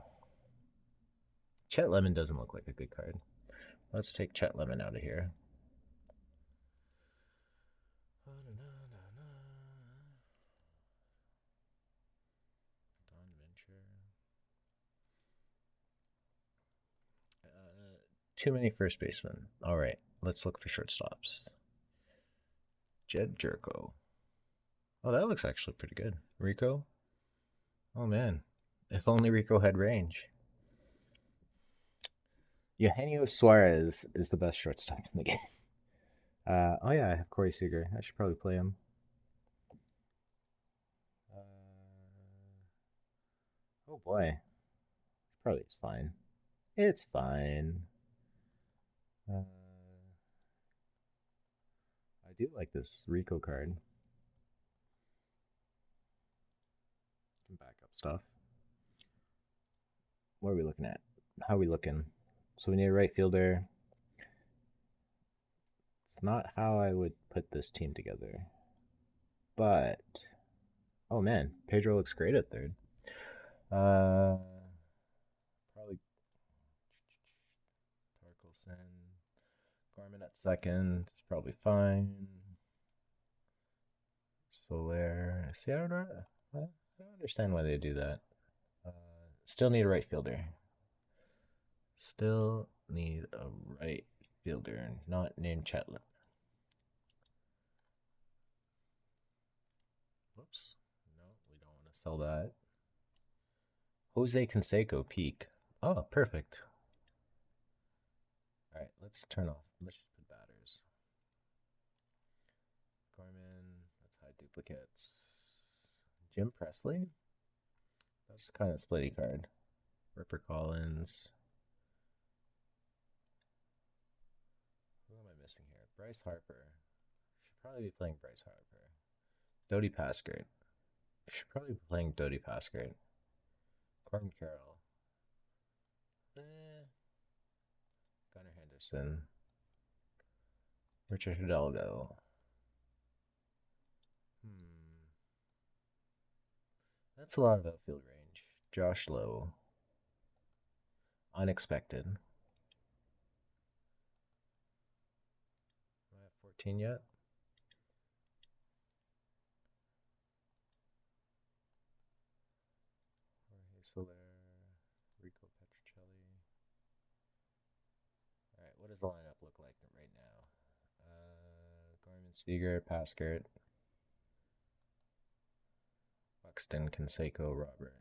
Chet Lemon doesn't look like a good card. Let's take Chet Lemon out of here. Don Venture. Too many first basemen. All right, let's look for shortstops. Jed Jerko. Oh, that looks actually pretty good. Rico. Oh man, if only Rico had range. Eugenio Suarez is the best shortstop in the game. Oh yeah, I have Corey Seager. I should probably play him. Uh, Oh boy. Probably it's fine. It's fine. Uh, I do like this Rico card. Some backup stuff. What are we looking at? How are we looking? So we need a right fielder. It's not how I would put this team together. But oh man, Pedro looks great at third. Probably Torkelson. Gorman at second. It's probably fine. Soler. See, I don't understand why they do that. Still need a right fielder. Still need a right fielder, not named Chetlet. Whoops. No, we don't want to sell that. Jose Canseco peak. Oh, perfect. All right, let's turn off. Let's just put batters. Gorman. Let's hide duplicates. Jim Presley. That's kind of splitty card. Ripper Collins. Who am I missing here? Bryce Harper. Should probably be playing Bryce Harper. Dodie Paskert. Should probably be playing Dodie Paskert. Corbin Carroll. Gunnar Henderson. Richard Hidalgo. That's a lot of outfield range. Josh Lowe. Unexpected. Do I have 14 yet? Jorge Soler. Rico Petrocelli. All right, what does the lineup look like right now? Gorman, Seager, Paskert, Buxton, Canseco, Robert.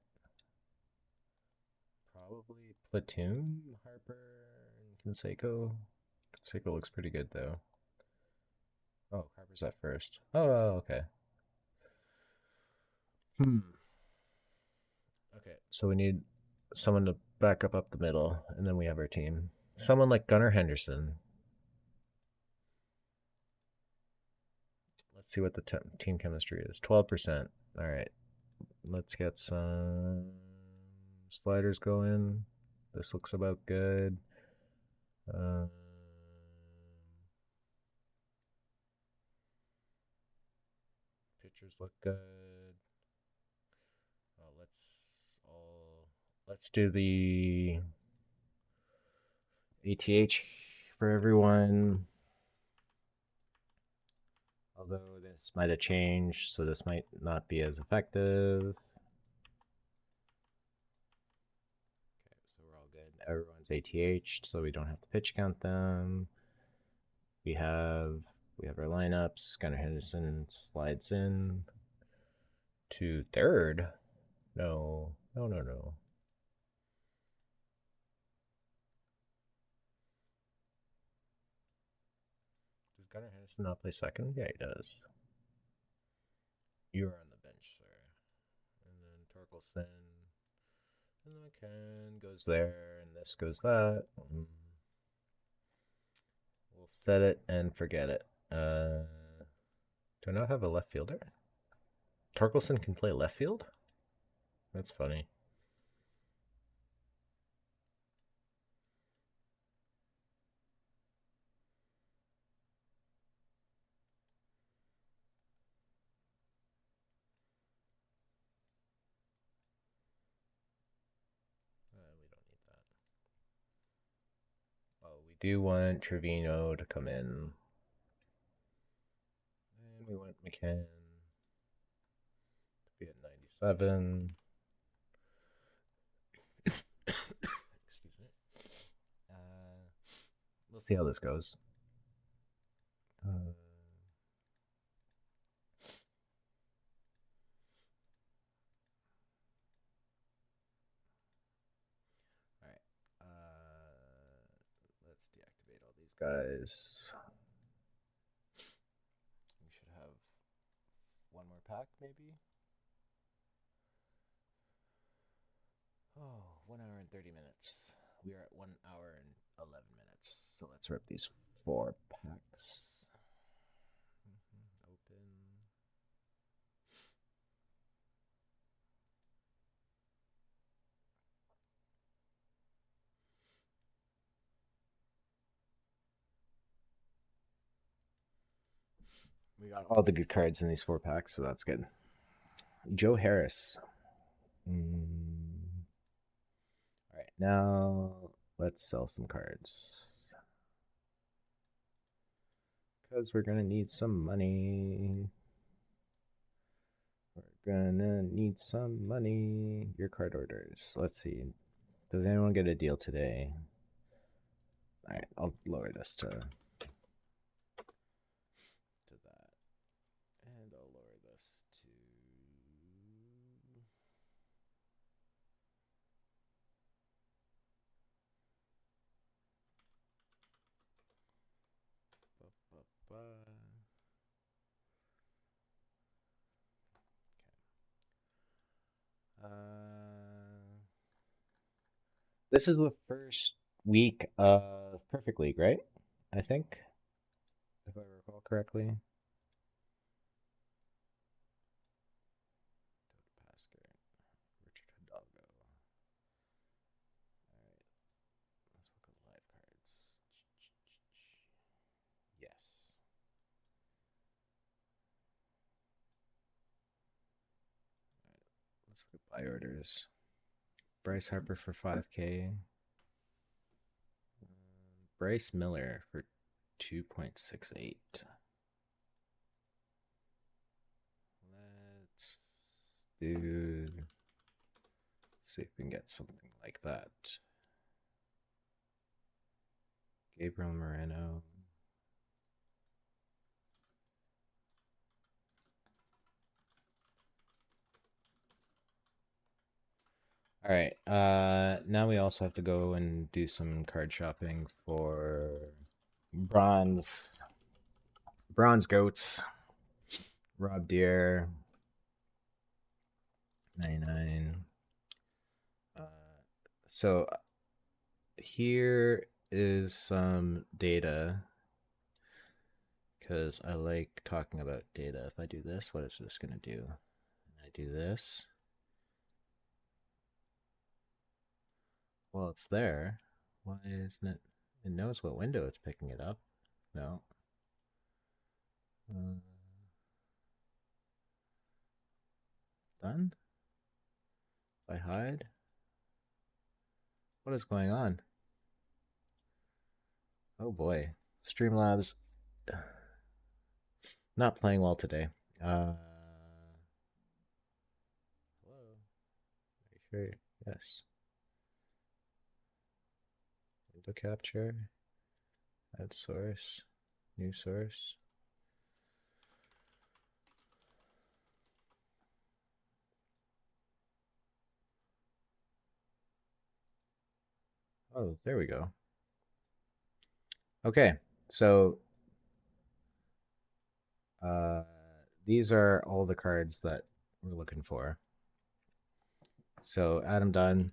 Probably Platoon, Harper, and Canseco. Canseco looks pretty good though. Oh, Harper's at first. Oh, okay. Okay, so we need someone to back up the middle, and then we have our team. Someone like Gunnar Henderson. Let's see what the team chemistry is. 12%. All right. Let's get some sliders going. This looks about good. Pitchers look good. Oh, let's do the ATH for everyone. Although this might have changed, so this might not be as effective. Okay, so we're all good. Everyone's ATH, so we don't have to pitch count them. We have our lineups. Gunnar Henderson slides in to third. No. Does Gunnar Henderson not play second? Yeah, he does. You're on the bench, sir. And then Torkelson. And then McCann goes there, and this goes that. We'll set it and forget it. Do I not have a left fielder? Torkelson can play left field? That's funny. We don't need that. Oh, we do want Trevino to come in. And we want McCann to be at 97. Excuse me. We'll see how this goes. All right. Let's deactivate all these guys. We should have one more pack, maybe. Oh, 1 hour and 30 minutes. We are at 1 hour and 11 minutes. So let's rip these 4 packs. Open. We got all the good cards in these 4 packs, so that's good. Joe Harris. All right, now let's sell some cards. Because we're going to need some money. We're gonna need some money. Your card orders. Let's see. Does anyone get a deal today? All right, I'll lower this to that, and I'll lower this to. Ba, ba, ba. This is the first week of Perfect League, right? I think, if I recall correctly. Pascal, Richard Hidalgo. All right, let's look at live cards. Yes. All right, let's look at buy orders. Bryce Harper for 5K. Bryce Miller for 2.68. Let's do. See if we can get something like that. Gabriel Moreno. All right. Now we also have to go and do some card shopping for bronze goats. Rob Deere. 99. So here is some data because I like talking about data. If I do this, what is this going to do? I do this. Well, it's there. Why isn't it? It knows what window it's picking it up. No. Done? If I hide? What is going on? Oh boy. Streamlabs not playing well today. Hello? Are you sure? Yes. Window capture. Add source. New source. Oh, there we go. Okay, so these are all the cards that we're looking for. So Adam Dunn.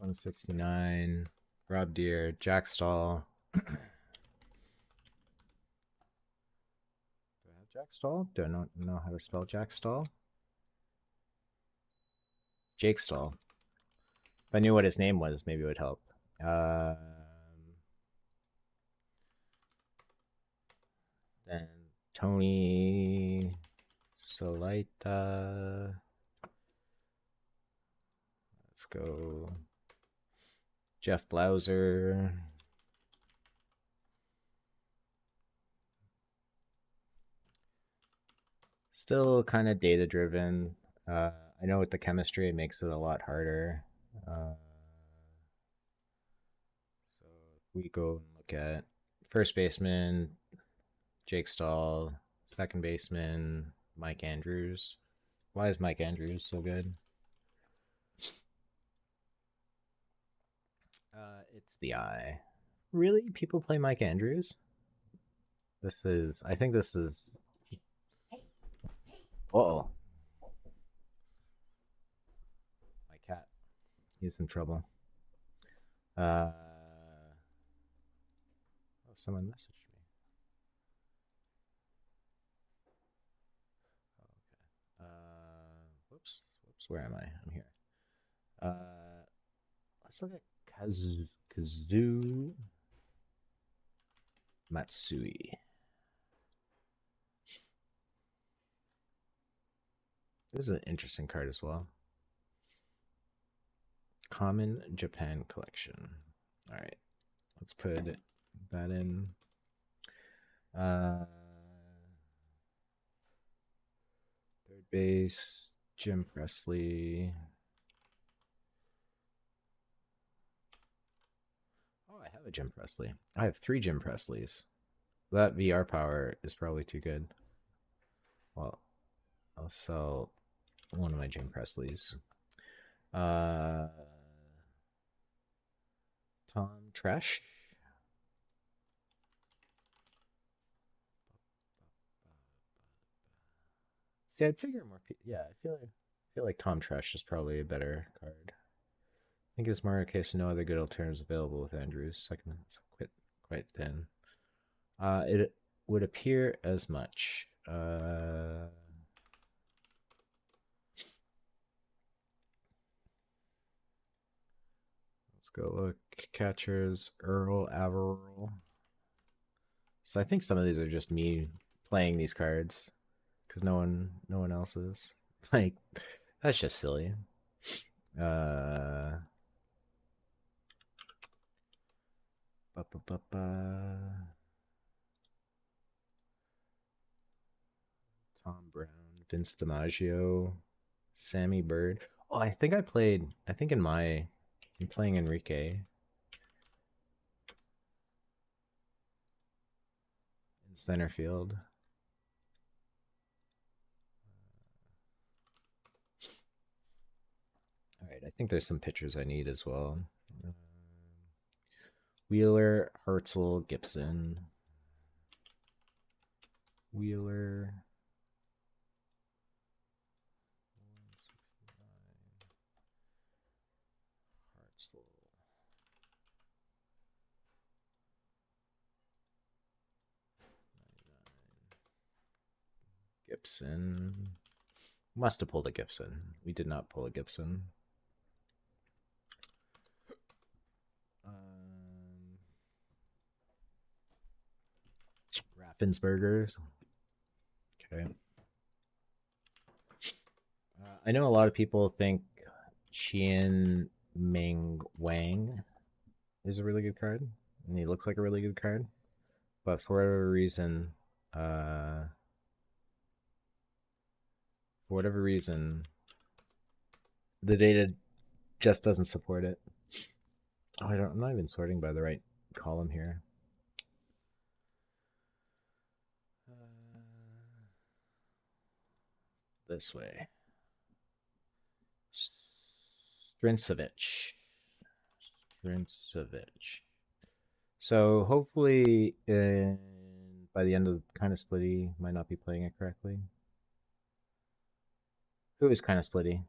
$169. Rob Deere. Jack Stahl. Do I have Jack Stahl? Do I not know how to spell Jack Stahl? Jake Stahl. If I knew what his name was, maybe it would help. Then Tony Solaita. Let's go. Jeff Blauser. Still kind of data driven. I know with the chemistry, it makes it a lot harder. So if we go and look at first baseman, Jake Stahl, second baseman, Mike Andrews. Why is Mike Andrews so good? It's the eye. Really? People play Mike Andrews? I think this is Uh-oh. My cat. He's in trouble. Oh, someone messaged me. Oh, okay. Whoops. Whoops. Where am I? I'm here. Let's look at Kazu Matsui. This is an interesting card as well. Common Japan Collection. All right. Let's put that in. Third base, Jim Presley. Oh, I have a Jim Presley. I have 3 Jim Presleys. That VR power is probably too good. Well, I'll sell one of my Jim Presleys. Tom Trash. See, I'd figure more. Yeah, I feel like Tom Trash is probably a better card. I think it's more a case of no other good alternatives available with Andrews. Second, it's quite thin. It would appear as much. Let's go look. Catchers, Earl Averill. So I think some of these are just me playing these cards because no one else is. Like, that's just silly. Uh, ba, ba, ba, ba. Tom Brown, Vince DiMaggio, Sammy Bird. Oh, I think I played. I think I'm playing Enrique in center field. All right, I think there's some pitchers I need as well. Wheeler, Hartzell, Gibson. Wheeler. 169. Hartzell. 99. Gibson. Must have pulled a Gibson. We did not pull a Gibson. Raffenspergers. Okay. I know a lot of people think Qian Ming Wang is a really good card, and he looks like a really good card. But uh, for whatever reason, the data just doesn't support it. Oh, I'm not even sorting by the right column here. This way. Strincevic. So hopefully, by the end of kind of splitty, might not be playing it correctly. Who is kind of splitty?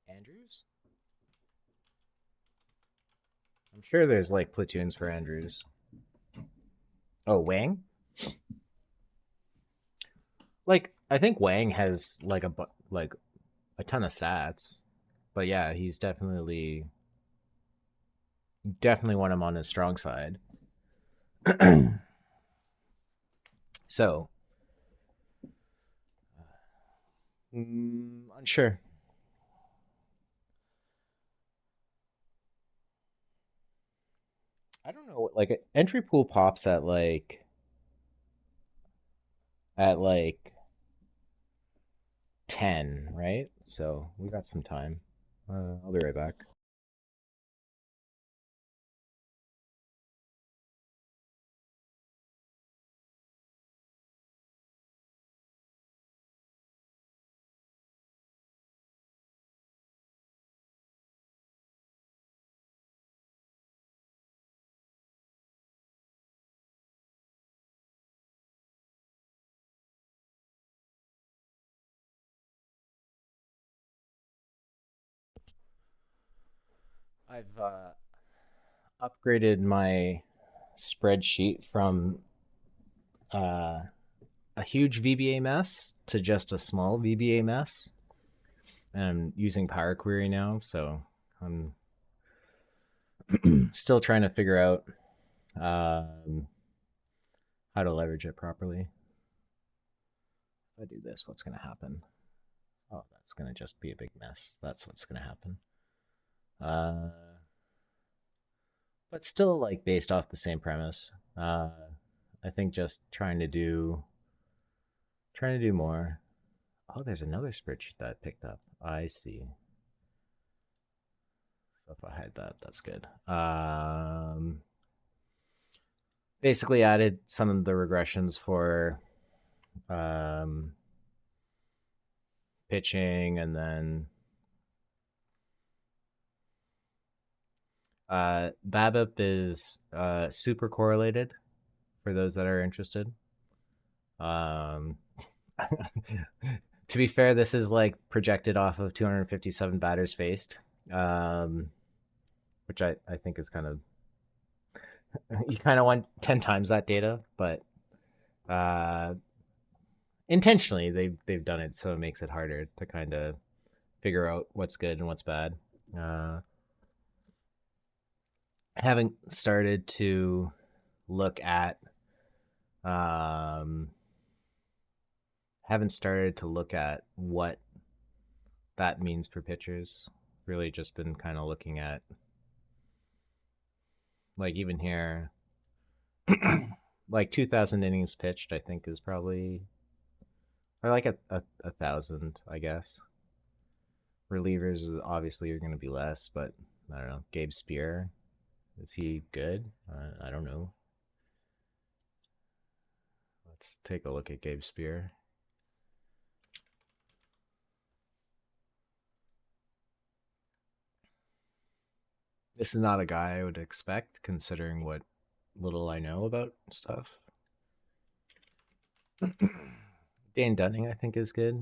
Andrews? I'm sure there's like platoons for Andrews. Oh, Wang? Like I think Wang has like a ton of stats, but yeah, he's definitely want him on his strong side. So unsure. I don't know. Like entry pool pops at like 10, right? So we got some time. I'll be right back. I've upgraded my spreadsheet from uh, a huge VBA mess to just a small VBA mess. And I'm using Power Query now, so I'm still trying to figure out how to leverage it properly. If I do this, what's going to happen? Oh, that's going to just be a big mess. That's what's going to happen. Uh, but still, like based off the same premise. I think just trying to do more. Oh, there's another spreadsheet that I picked up. I see. So if I hide that, that's good. Basically added some of the regressions for um, pitching, and then BABIP is super correlated for those that are interested. Um, to be fair, this is like projected off of 257 batters faced, um, which I think is kind of you kind of want 10 times that data, but uh, intentionally they've done it so it makes it harder to kind of figure out what's good and what's bad. Uh, haven't started to look at um, haven't started to look at what that means for pitchers. Really, just been kind of looking at like even here, like 2,000 innings pitched. I think is probably or like a thousand, I guess. Relievers obviously are going to be less, but I don't know. Gabe Spear, is he good? I don't know. Let's take a look at Gabe Spear. This is not a guy I would expect, considering what little I know about stuff. Dan Dunning, I think, is good.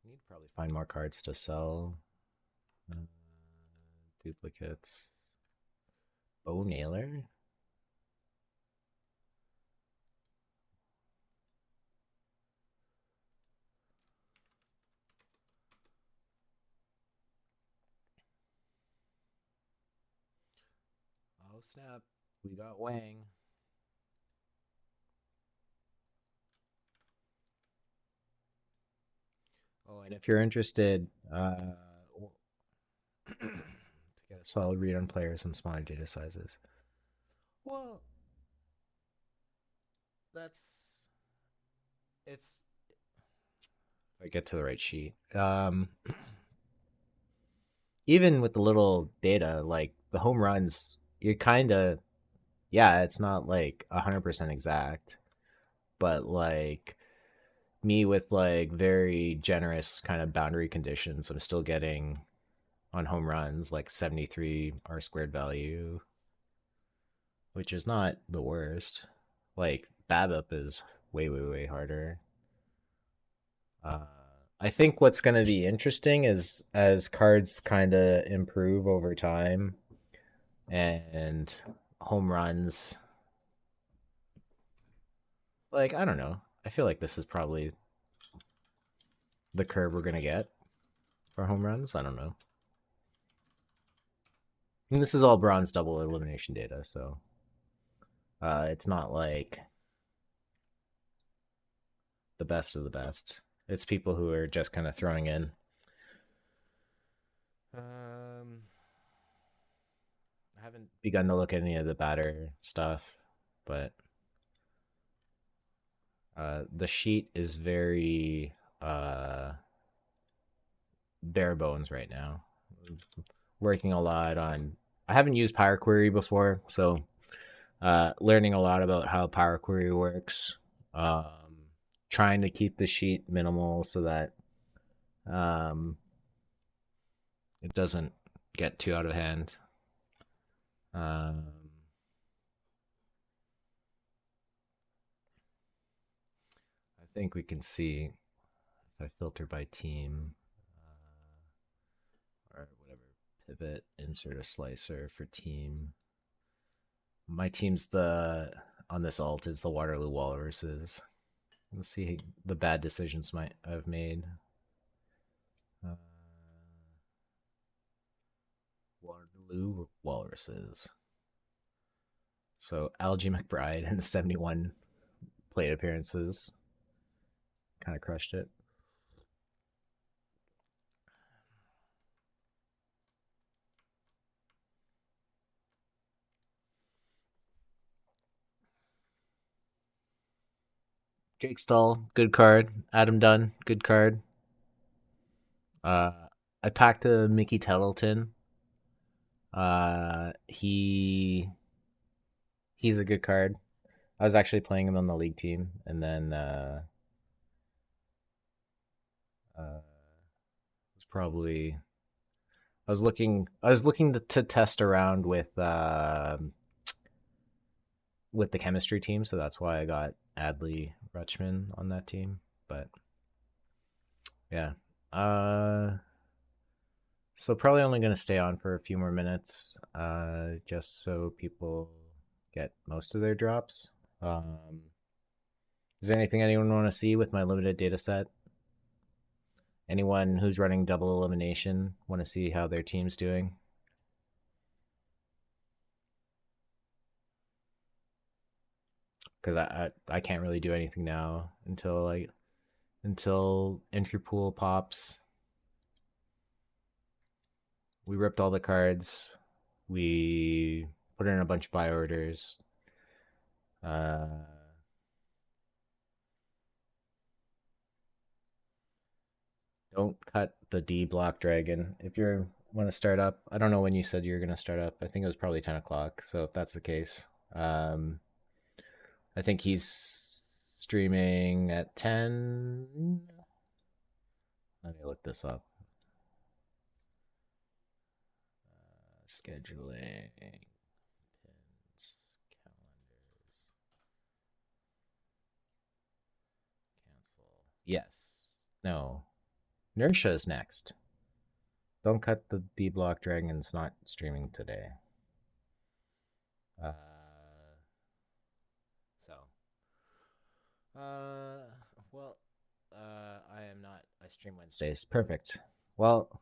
Need to probably find more cards to sell. Duplicates. Bo Naylor. Oh snap! We got Wang. Oh, and if you're interested, to get a solid read on players and smaller data sizes. Well, that's it's. If I get to the right sheet. Even with the little data, like the home runs, you're kind of yeah, it's not like 100% exact, but like me with like very generous kind of boundary conditions, I'm still getting on home runs like 73 R squared value, which is not the worst. Like BABIP is way, way, way harder. Uh, I think what's going to be interesting is as cards kind of improve over time and home runs, like, I don't know. I feel like this is probably the curve we're going to get for home runs. I don't know. And this is all bronze double elimination data, so it's not like the best of the best. It's people who are just kind of throwing in. I haven't begun to look at any of the batter stuff, but the sheet is very bare bones right now. Working a lot on. I haven't used Power Query before, so learning a lot about how Power Query works. Um, Trying to keep the sheet minimal so that um, it doesn't get too out of hand. Um, think we can see if I filter by team or whatever, pivot, insert a slicer for team. My team's the on this alt is the Waterloo Walruses. Let's see the bad decisions I've made. Uh, Waterloo Walruses. So Algie McBride in 71 plate appearances. Kind of crushed it. Jake Stahl, good card. Adam Dunn, good card. Uh, I packed a Mickey Tettleton. He's a good card. I was actually playing him on the league team, and then was probably I was looking to test around with the chemistry team, so that's why I got Adley Rutschman on that team. But yeah, so probably only going to stay on for a few more minutes, just so people get most of their drops. Is there anything anyone want to see with my limited data set? Anyone who's running double elimination want to see how their team's doing? Because I can't really do anything now until entry pool pops. We ripped all the cards. We put in a bunch of buy orders. Don't cut the D block dragon. If you want to start up, I don't know when you said you were going to start up. I think it was probably 10 o'clock. So if that's the case, I think he's streaming at 10. Let me look this up. Scheduling. Pins. Calendars. Cancel. Yes. No. Nersha is next. Don't cut the B block dragon's not streaming today. Uh, so. Well, I am not. I stream Wednesdays. Perfect. Well,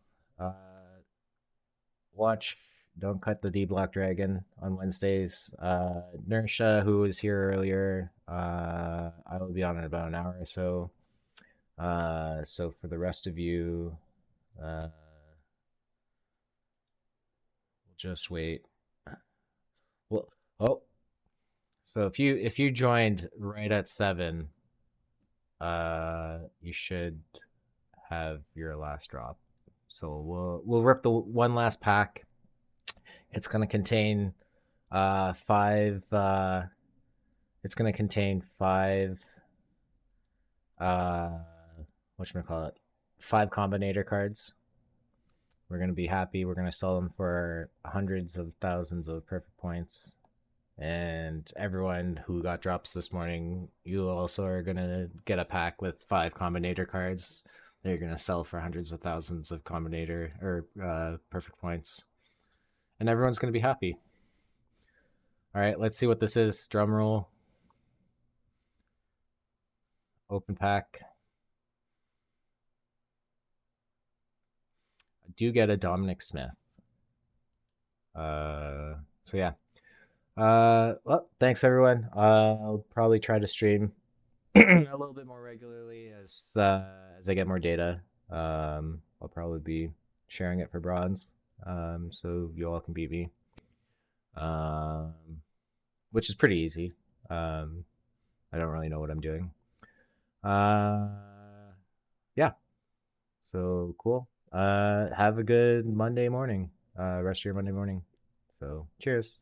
watch Don't Cut the D Block Dragon on Wednesdays. Nersha, who was here earlier, I will be on in about an hour or so. So for the rest of you, we'll just wait. Well, oh, so if you joined right at 7, you should have your last drop. So we'll rip the one last pack. It's gonna contain five. It's gonna contain five. Uh, what should I call it? 5 combinator cards. We're gonna be happy. We're gonna sell them for hundreds of thousands of perfect points. And everyone who got drops this morning, you also are gonna get a pack with 5 combinator cards. They're gonna sell for hundreds of thousands of combinator or perfect points, and everyone's gonna be happy. All right, let's see what this is. Drum roll. Open pack. I do get a Dominic Smith. So yeah. Well, thanks everyone. I'll probably try to stream a little bit more regularly as I get more data. I'll probably be sharing it for bronze, so you all can beat me, um, which is pretty easy. I don't really know what I'm doing. Uh, yeah. So cool. Have a good Monday morning. Rest of your Monday morning. So cheers.